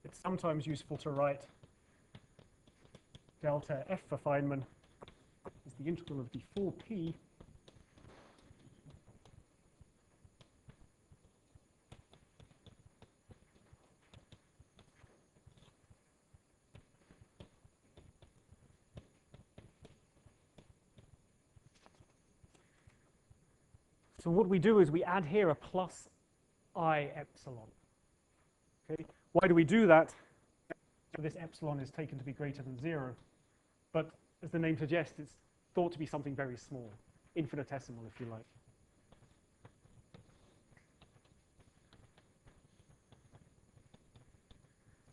it's sometimes useful to write delta f for Feynman is the integral of d4p So what we do is we add here a plus I epsilon. Okay? Why do we do that? So this epsilon is taken to be greater than 0. But as the name suggests, it's thought to be something very small, infinitesimal, if you like.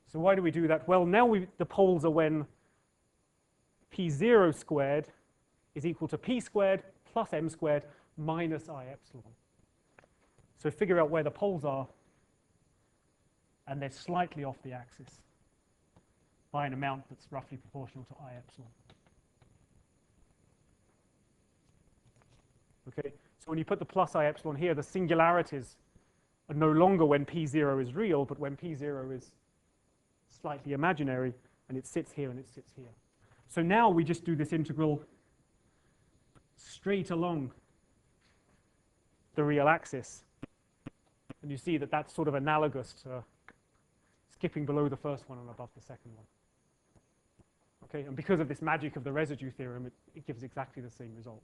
So why do we do that? Well, now the poles are when p0 squared is equal to p squared plus m squared minus I epsilon. So figure out where the poles are, and they're slightly off the axis by an amount that's roughly proportional to I epsilon. Okay, so when you put the plus I epsilon here, the singularities are no longer when p0 is real, but when p0 is slightly imaginary, and it sits here and it sits here. So now we just do this integral straight along the real axis. And you see that that's sort of analogous to skipping below the first one and above the second one. Okay, and because of this magic of the residue theorem, it gives exactly the same result.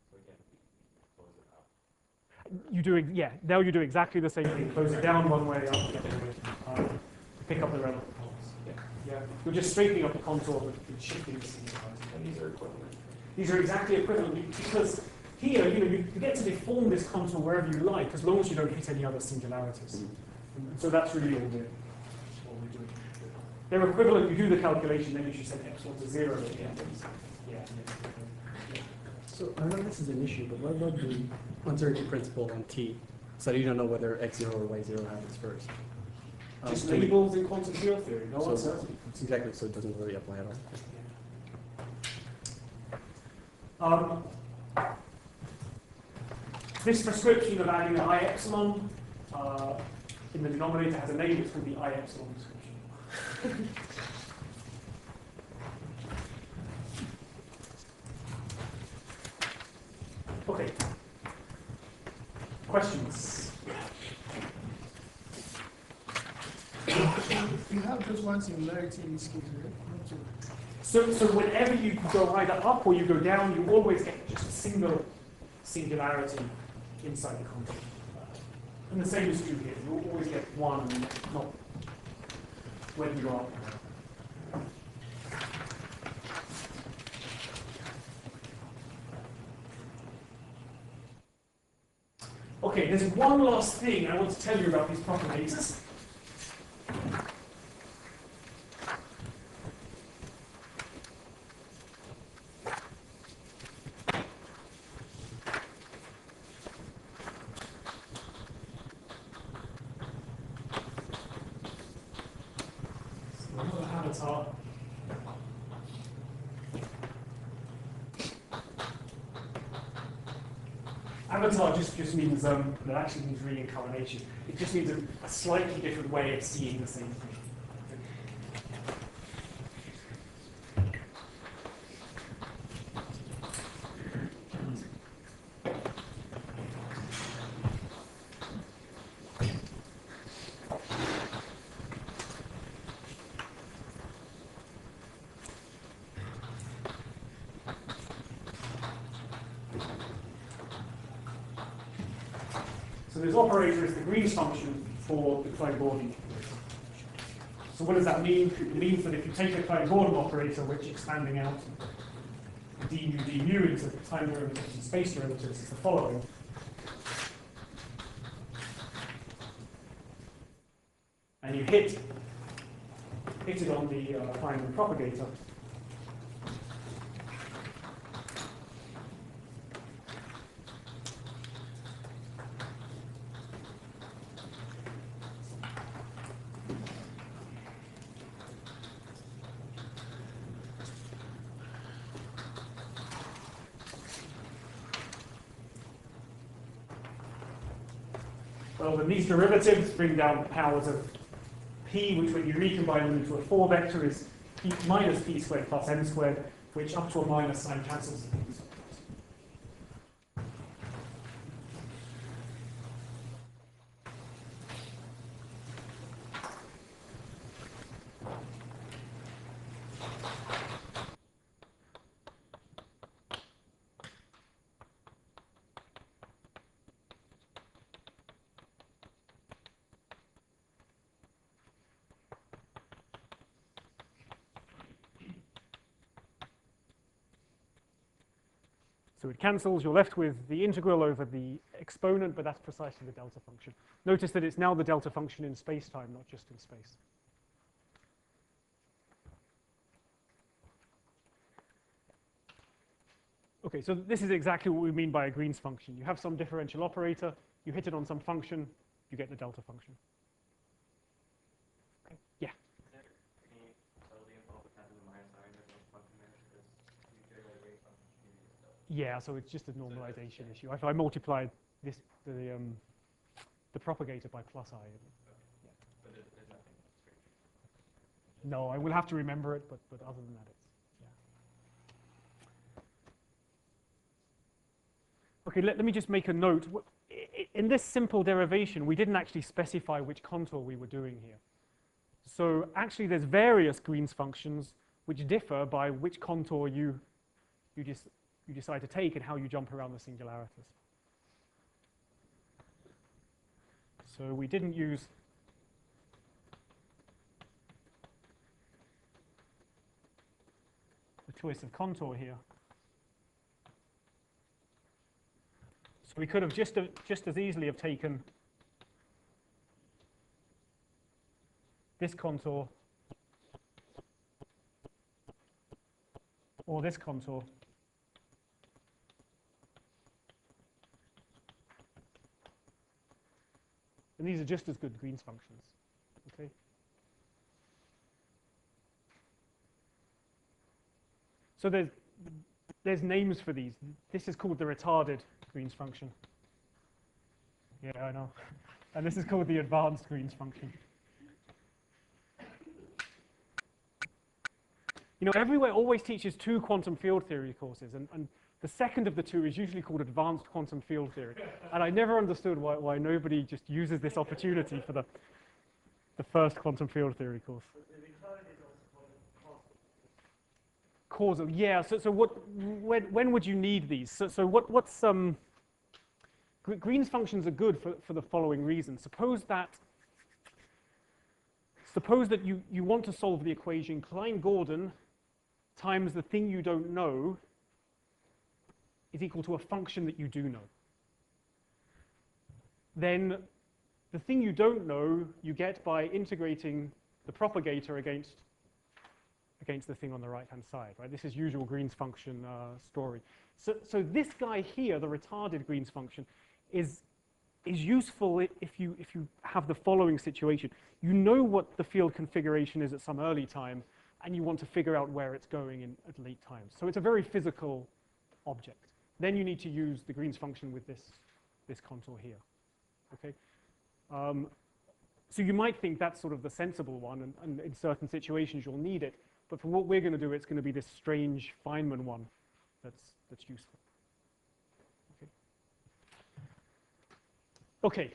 So again, close it up. Yeah, now you do exactly the same thing. Close it down one way, up, pick up the relative poles. Yeah. You're just straightening up the contour, but shifting the singularities. And these are equivalent. These are exactly equivalent because here, you get to deform this contour wherever you like, as long as you don't hit any other singularities. And so that's really all we're doing. they're equivalent. You do the calculation, then you should set epsilon to 0 at the end. Yeah. So I know this is an issue, but what about the uncertainty principle on t? So you don't know whether x0 or y0 happens first. Just do we- labels in quantum field theory, no so uncertainty. it's exactly, so it doesn't really apply at all. This prescription of adding an I epsilon in the denominator has a name. It's called the I epsilon prescription. Okay. Questions? You have just one singularity in this case, right? Not two. So whenever you go either up or you go down, you always get just a single singularity inside the context. And the same is true here. You always get one, not when you go up. Okay, there's one last thing I want to tell you about these propagators. Avatar. Avatar just means, that actually means reincarnation. It just means a slightly different way of seeing the same thing. So this operator is the Green's function for the Klein-Bordin. So what does that mean? It means that if you take a Klein-Bordin operator, which expanding out du du into time derivatives and space derivatives is the following. And you hit it on the Feynman propagator. Well, then these derivatives bring down the powers of p, which when you recombine them into a 4 vector is p minus p squared plus m squared, which up to a minus sign cancels. So it cancels, you're left with the integral over the exponent, but that's precisely the delta function. Notice that it's now the delta function in space-time, not just in space. Okay, so this is exactly what we mean by a Green's function. You have some differential operator, you hit it on some function, you get the delta function. Okay. Yeah? Yeah, so it's just a normalization issue. If I multiply this the propagator by plus I. Yeah. No, I will have to remember it, but other than that, it's yeah. Okay, let me just make a note. In this simple derivation, we didn't actually specify which contour we were doing here. So actually, there's various Green's functions which differ by which contour you decide to take and how you jump around the singularities. So we didn't use the choice of contour here. So we could have just as easily have taken this contour or this contour. And these are just as good Green's functions, okay? So there's names for these. This is called the retarded Green's function. Yeah, I know. And this is called the advanced Green's function. You know, everywhere always teaches 2 quantum field theory courses, and the second of the 2 is usually called advanced quantum field theory. And I never understood why nobody just uses this opportunity for the first quantum field theory course. Causal, yeah. So when would you need these? So what's Green's functions are good for the following reason. Suppose that you want to solve the equation Klein-Gordon times the thing you don't know is equal to a function that you do know. Then the thing you don't know you get by integrating the propagator against the thing on the right-hand side, right? This is usual Green's function story. So this guy here, the retarded Green's function, is useful if you have the following situation. You know what the field configuration is at some early time, and you want to figure out where it's going at late times. So it's a very physical object. Then you need to use the Green's function with this contour here, okay? So you might think that's sort of the sensible one, and in certain situations you'll need it. But for what we're going to do, it's going to be this strange Feynman one that's useful. Okay.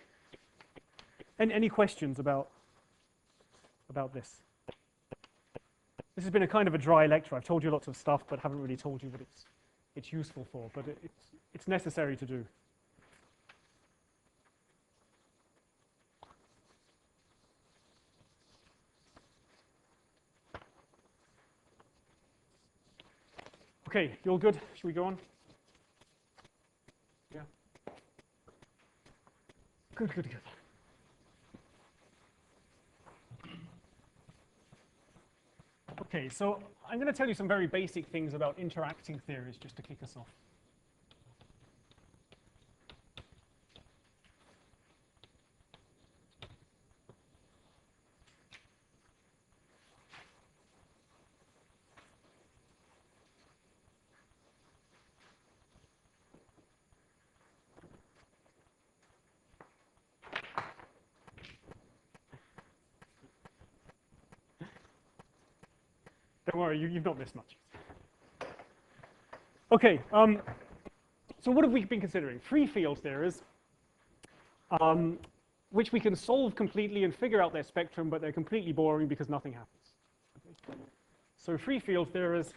Any questions about this? This has been a kind of a dry lecture. I've told you lots of stuff, but haven't really told you what it's useful for. But it's necessary to do. Okay, you all good? Should we go on? Yeah. Good. Okay, so I'm going to tell you some very basic things about interacting theories just to kick us off. Don't worry, you've not missed much. Okay, so what have we been considering? Free field theories, which we can solve completely and figure out their spectrum, but they're completely boring because nothing happens. Okay. So free field theories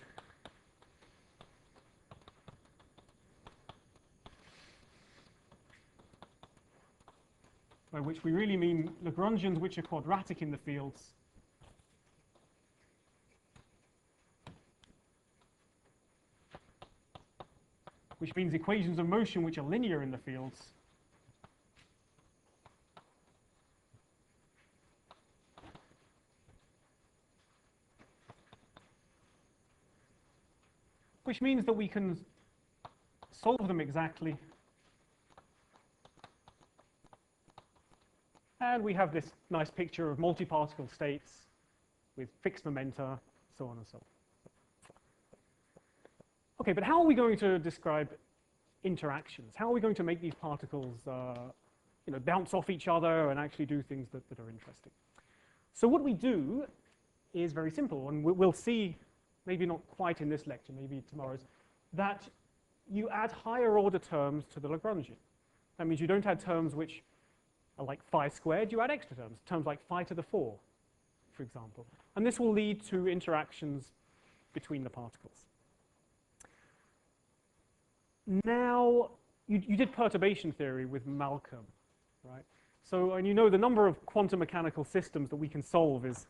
by which we really mean Lagrangians which are quadratic in the fields, which means equations of motion which are linear in the fields, which means that we can solve them exactly. And we have this nice picture of multi-particle states with fixed momenta, so on and so on. Okay, but how are we going to describe interactions? How are we going to make these particles bounce off each other and actually do things that are interesting? So what we do is very simple, and we'll see, maybe not quite in this lecture, maybe tomorrow's, that you add higher order terms to the Lagrangian. That means you don't add terms which are like phi squared, you add extra terms like phi to the 4, for example. And this will lead to interactions between the particles. Now, you did perturbation theory with Malcolm, right? So, and you know the number of quantum mechanical systems that we can solve is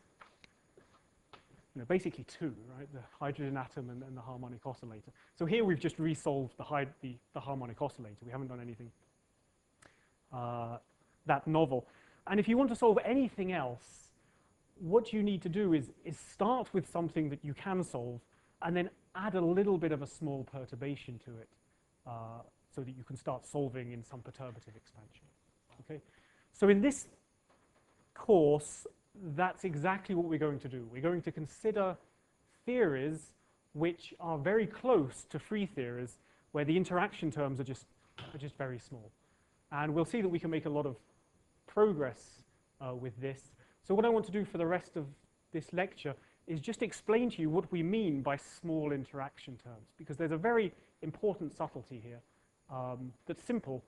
basically 2, right? The hydrogen atom and the harmonic oscillator. So here we've just resolved the harmonic oscillator. We haven't done anything that novel. And if you want to solve anything else, what you need to do is start with something that you can solve and then add a little bit of a small perturbation to it so that you can start solving in some perturbative expansion. Okay? So in this course, that's exactly what we're going to do. We're going to consider theories which are very close to free theories, where the interaction terms are just very small. And we'll see that we can make a lot of progress with this. So what I want to do for the rest of this lecture is just explain to you what we mean by small interaction terms, because there's a very important subtlety here that's simple,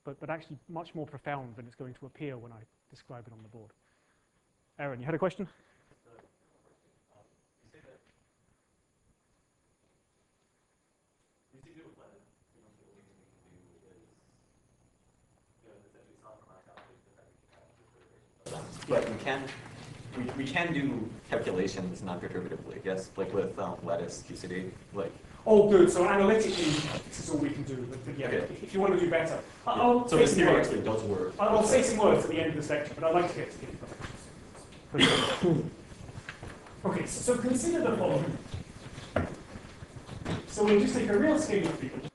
but actually much more profound than it's going to appear when I describe it on the board. Aaron, you had a question? But we can do calculations non-perturbatively, yes, like with lattice QCD, like. Oh, good. So analytically, this is all we can do. But yeah, Okay. if you want to do better, So this theory actually does work. I'll say some words at the end of this lecture, but I'd like to get to the introduction. Okay, so consider the following. So we'll just take a real scalar field,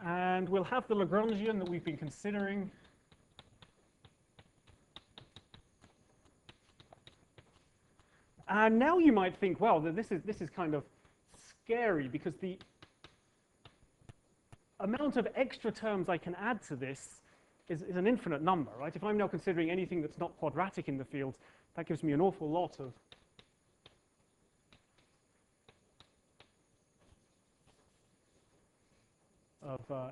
and we'll have the Lagrangian that we've been considering. And now you might think, well, this is kind of scary, because the amount of extra terms I can add to this is an infinite number, right? If I'm now considering anything that's not quadratic in the field, that gives me an awful lot of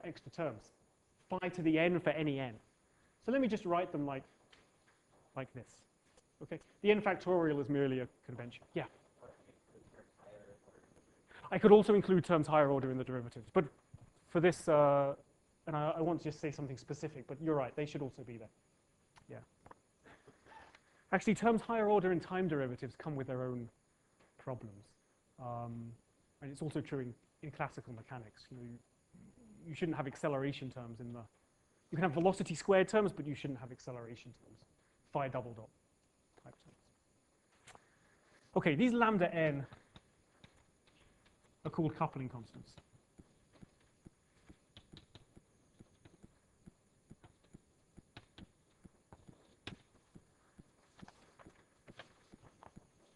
extra terms. Phi to the n for any n. So let me just write them like this. Okay, the n factorial is merely a convention. Yeah. I could also include terms higher order in the derivatives, but for this, and I want to just say something specific, but you're right, they should also be there. Yeah. Actually, terms higher order in time derivatives come with their own problems. And it's also true in classical mechanics. You shouldn't have acceleration terms in the, you can have velocity squared terms, but you shouldn't have acceleration terms. Phi double dot type terms. Okay, these lambda n are called coupling constants.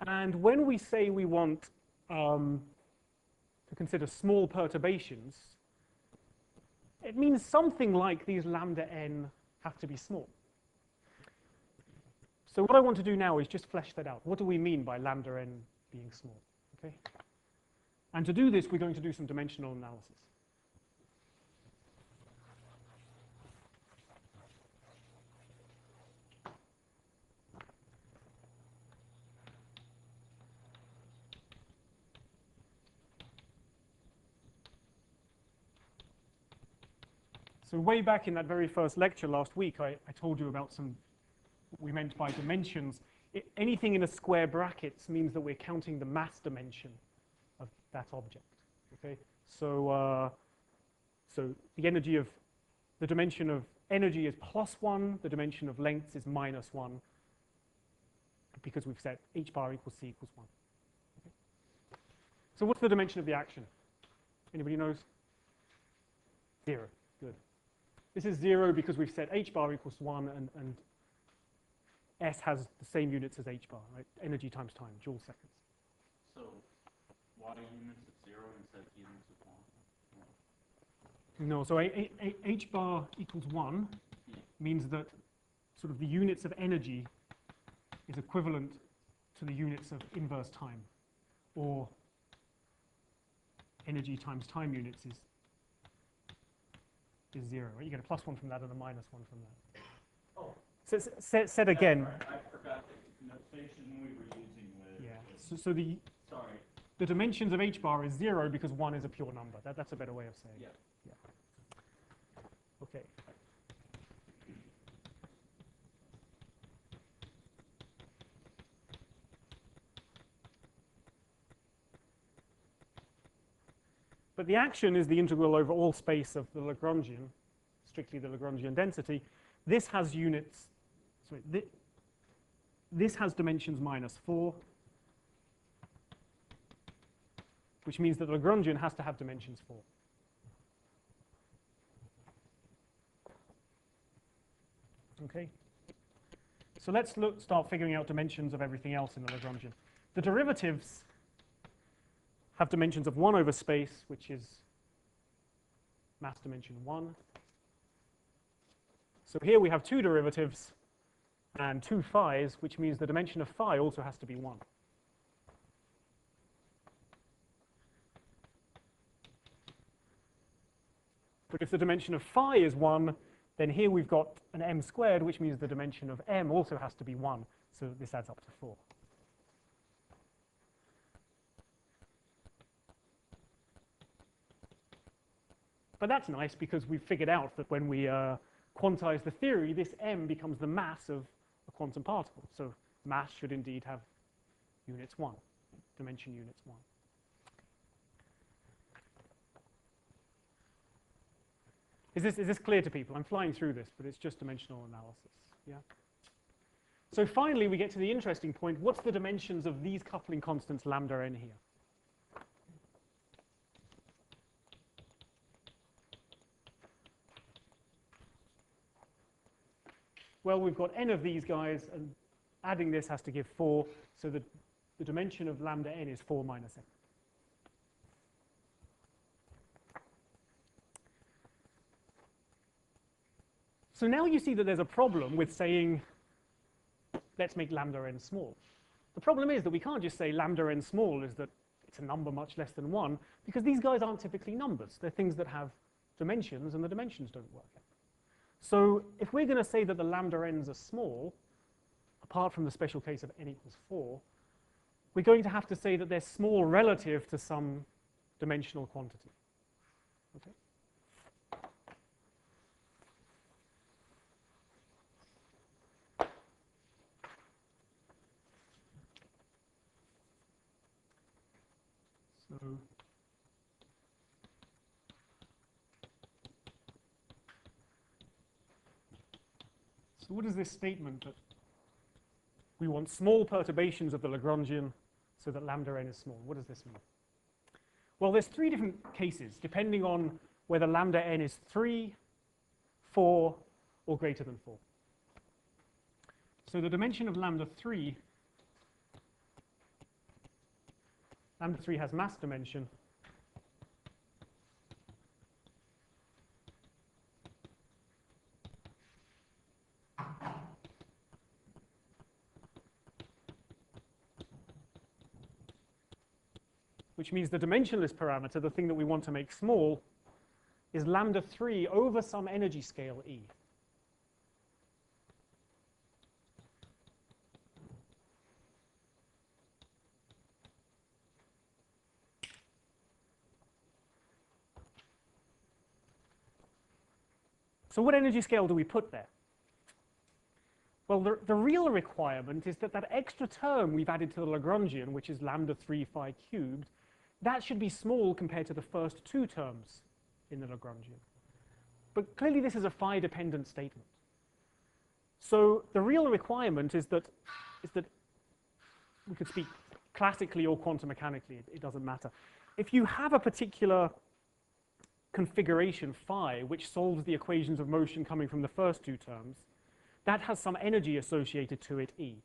And when we say we want to consider small perturbations, it means something like these lambda n have to be small. So what I want to do now is just flesh that out. What do we mean by lambda n being small? Okay. And to do this, we're going to do some dimensional analysis. So way back in that very first lecture last week, I told you about what we meant by dimensions. Anything in a square brackets means that we're counting the mass dimension of that object. Okay, so the dimension of energy is +1, the dimension of length is -1, because we've set h bar equals c equals 1. Okay. So what's the dimension of the action? Anybody knows? 0. Good. This is 0 because we've set h bar equals 1, and S has the same units as h bar, right? Energy times time, joule seconds. So why units of 0 instead of units of 1? No, so h bar equals 1 means that sort of the units of energy is equivalent to the units of inverse time, or energy times time units is 0, right? You get a +1 from that and a -1 from that. Oh. So said again. I forgot the notation we were using with. Yeah. So the Sorry. the dimensions of h bar is 0 because 1 is a pure number. That's a better way of saying it. Yeah. Okay. But the action is the integral over all space of the Lagrangian, strictly the Lagrangian density. This has units, sorry, this has dimensions -4. which means that the Lagrangian has to have dimensions 4. Okay. So let's start figuring out dimensions of everything else in the Lagrangian. The derivatives have dimensions of 1 over space, which is mass dimension 1. So here we have 2 derivatives and 2 phi's, which means the dimension of phi also has to be 1. But if the dimension of phi is 1, then here we've got an m squared, which means the dimension of m also has to be 1. So this adds up to 4. But that's nice because we've figured out that when we quantize the theory, this m becomes the mass of a quantum particle. So mass should indeed have units 1, dimension units 1. Is this clear to people? I'm flying through this, but it's just dimensional analysis. Yeah. So finally, we get to the interesting point. What's the dimensions of these coupling constants lambda n here? Well, we've got n of these guys, and adding this has to give 4. So the dimension of lambda n is 4 minus n. So now you see that there's a problem with saying, let's make lambda n small. The problem is that we can't just say lambda n small is that it's a number much less than 1, because these guys aren't typically numbers. They're things that have dimensions, and the dimensions don't work out. So if we're going to say that the lambda n's are small, apart from the special case of n equals 4, we're going to have to say that they're small relative to some dimensional quantity. Okay? So what is this statement that we want small perturbations of the Lagrangian so that lambda n is small? What does this mean? Well, there's 3 different cases, depending on whether lambda n is 3, 4, or greater than 4. So the dimension of lambda 3 has mass dimension. Which means the dimensionless parameter, the thing that we want to make small, is lambda 3 over some energy scale E. So what energy scale do we put there? Well, the real requirement is that that extra term we've added to the Lagrangian, which is lambda 3 phi cubed, that should be small compared to the first 2 terms in the Lagrangian. But clearly this is a phi-dependent statement. So the real requirement is that we could speak classically or quantum mechanically, it doesn't matter. If you have a particular configuration phi which solves the equations of motion coming from the first 2 terms, that has some energy associated to it, E.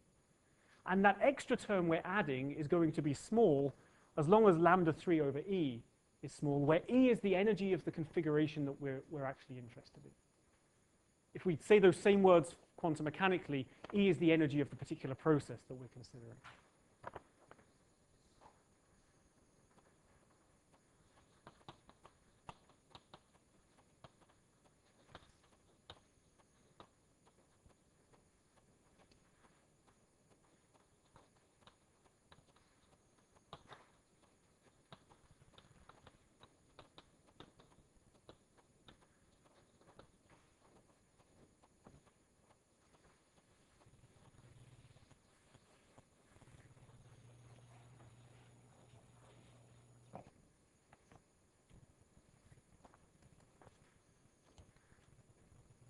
And that extra term we're adding is going to be small as long as lambda 3 over E is small, where E is the energy of the configuration that we're actually interested in. If we say those same words quantum mechanically, E is the energy of the particular process that we're considering.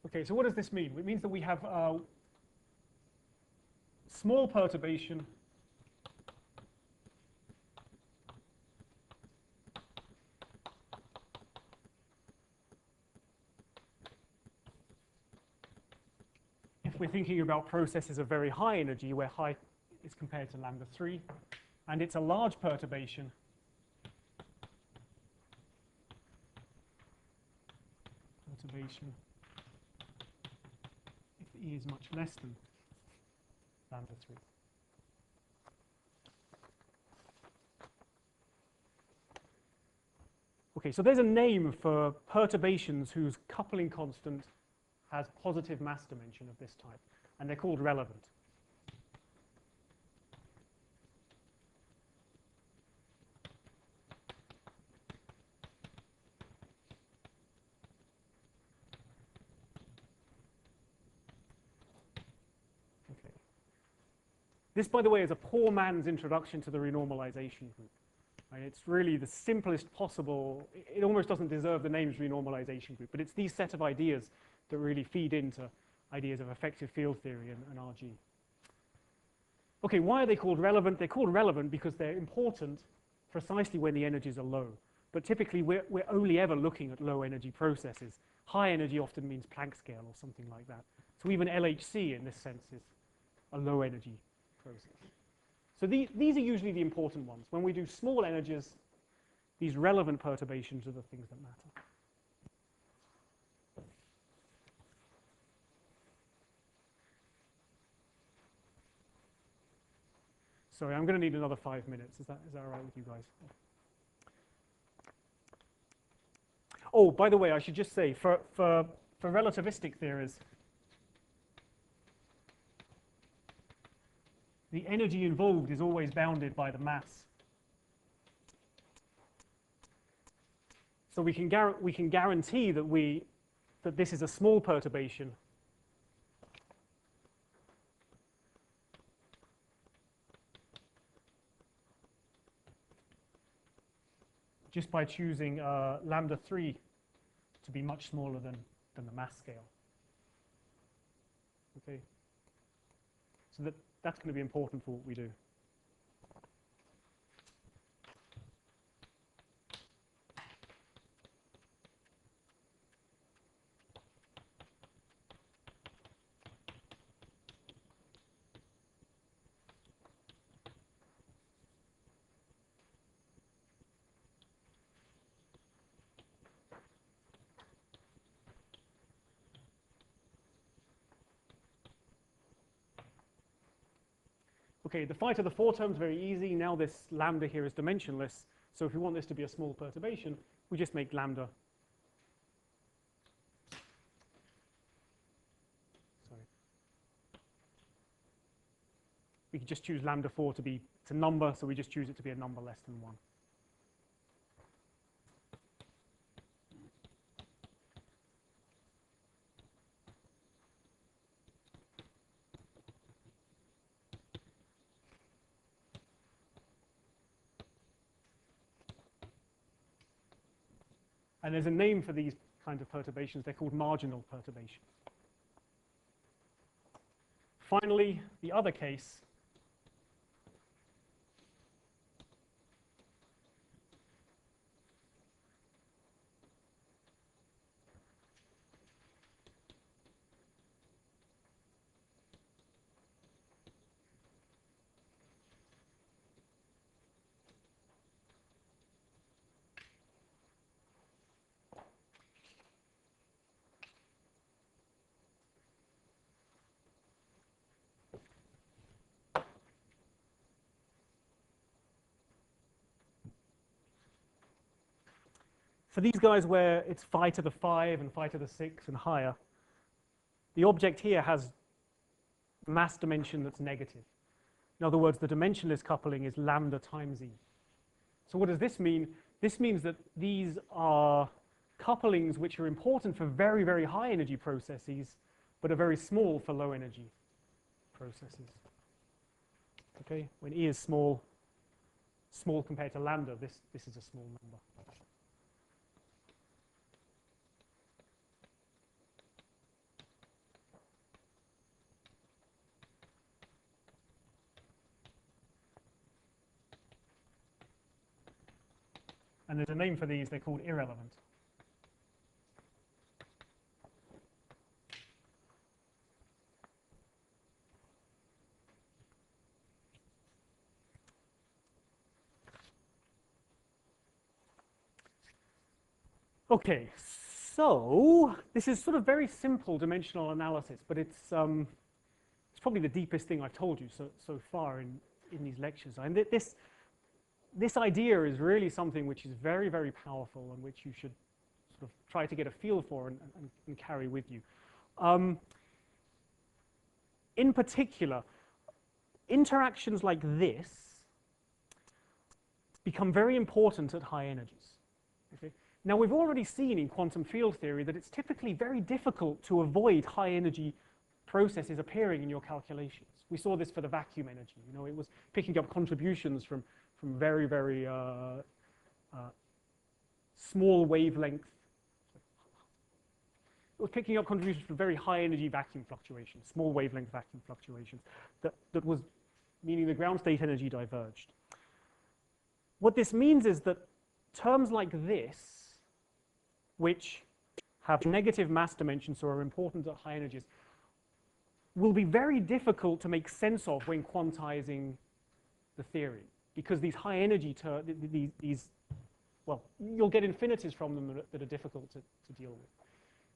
Okay, so what does this mean? It means that we have a small perturbation we're thinking about processes of very high energy, where high is compared to lambda 3, and it's a large perturbation. If E is much less than lambda 3. Okay, so there's a name for perturbations whose coupling constant has positive mass dimension of this type, and they're called relevant. Okay. This, by the way, is a poor man's introduction to the renormalization group. Right? It's really the simplest possible. It almost doesn't deserve the name's renormalization group, but it's these set of ideas that really feed into ideas of effective field theory and RG. Okay, why are they called relevant? They're called relevant because they're important precisely when the energies are low. But typically, we're only ever looking at low energy processes. High energy often means Planck scale or something like that. So even LHC in this sense is a low energy process. So these are usually the important ones. When we do small energies, these relevant perturbations are the things that matter. Sorry, I'm going to need another 5 minutes. Is that all right with you guys? Oh, by the way, I should just say, for relativistic theories, the energy involved is always bounded by the mass. So we can guarantee that this is a small perturbation. Just by choosing lambda 3 to be much smaller than the mass scale. Okay. So that's going to be important for what we do. Okay, the phi to the 4 term is very easy. Now this lambda here is dimensionless. So if we want this to be a small perturbation, we just make lambda. Sorry. We could just choose lambda 4 to be a number, so we just choose it to be a number less than 1. And there's a name for these kinds of perturbations. They're called marginal perturbations. Finally, the other case. For these guys where it's phi to the 5 and phi to the 6 and higher, the object here has mass dimension that's negative. In other words, the dimensionless coupling is lambda times E. So what does this mean? This means that these are couplings which are important for very, very high energy processes, but are very small for low energy processes. Okay, when E is small compared to lambda, this is a small number. And there's a name for these, they're called irrelevant. Okay, so this is sort of very simple dimensional analysis, but it's probably the deepest thing I've told you so far in these lectures. And this idea is really something which is very, very powerful and which you should sort of try to get a feel for and carry with you. In particular, interactions like this become very important at high energies. Okay? Now, we've already seen in quantum field theory that it's typically very difficult to avoid high energy processes appearing in your calculations. We saw this for the vacuum energy. You know, it was picking up contributions from very, very small wavelength. It was picking up contributions from very high energy vacuum fluctuations, small wavelength vacuum fluctuations, that was meaning the ground state energy diverged. What this means is that terms like this, which have negative mass dimensions or are important at high energies, will be very difficult to make sense of when quantizing the theory, because these high energy well, you'll get infinities from them that are difficult to deal with.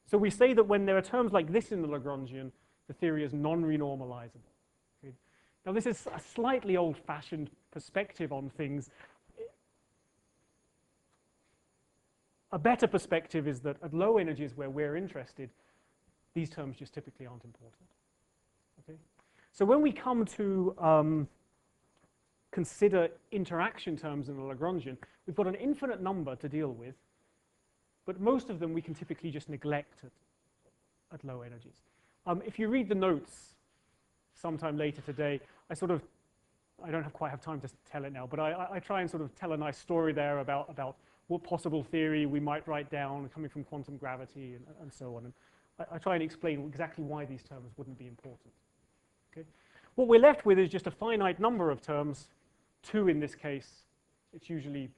So we say that when there are terms like this in the Lagrangian, the theory is non-renormalizable. Okay? Now, this is a slightly old-fashioned perspective on things. A better perspective is that at low energies where we're interested, these terms just typically aren't important. Okay? So when we come to consider interaction terms in the Lagrangian, we've got an infinite number to deal with, but most of them we can typically just neglect at low energies. If you read the notes sometime later today, I don't quite have time to tell it now, but I try and sort of tell a nice story there about what possible theory we might write down coming from quantum gravity and so on. And I try and explain exactly why these terms wouldn't be important. Okay? What we're left with is just a finite number of terms, 2 in this case. It's usually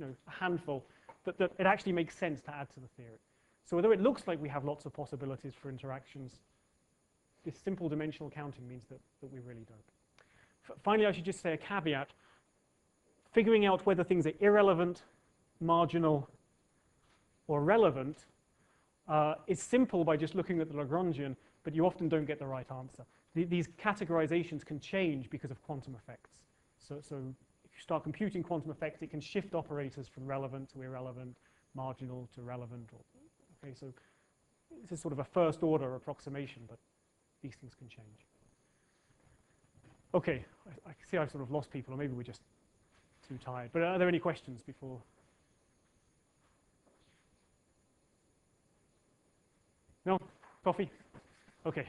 a handful, that it actually makes sense to add to the theory. So although it looks like we have lots of possibilities for interactions, this simple dimensional counting means that we really don't. Finally, I should just say a caveat. Figuring out whether things are irrelevant, marginal, or relevant is simple by just looking at the Lagrangian, but you often don't get the right answer. These categorizations can change because of quantum effects. So if you start computing quantum effects, it can shift operators from relevant to irrelevant, marginal to relevant. Okay, so this is sort of a first order approximation, but these things can change. Okay, I see I've sort of lost people, or maybe we're just too tired. But are there any questions before? No? Coffee? Okay.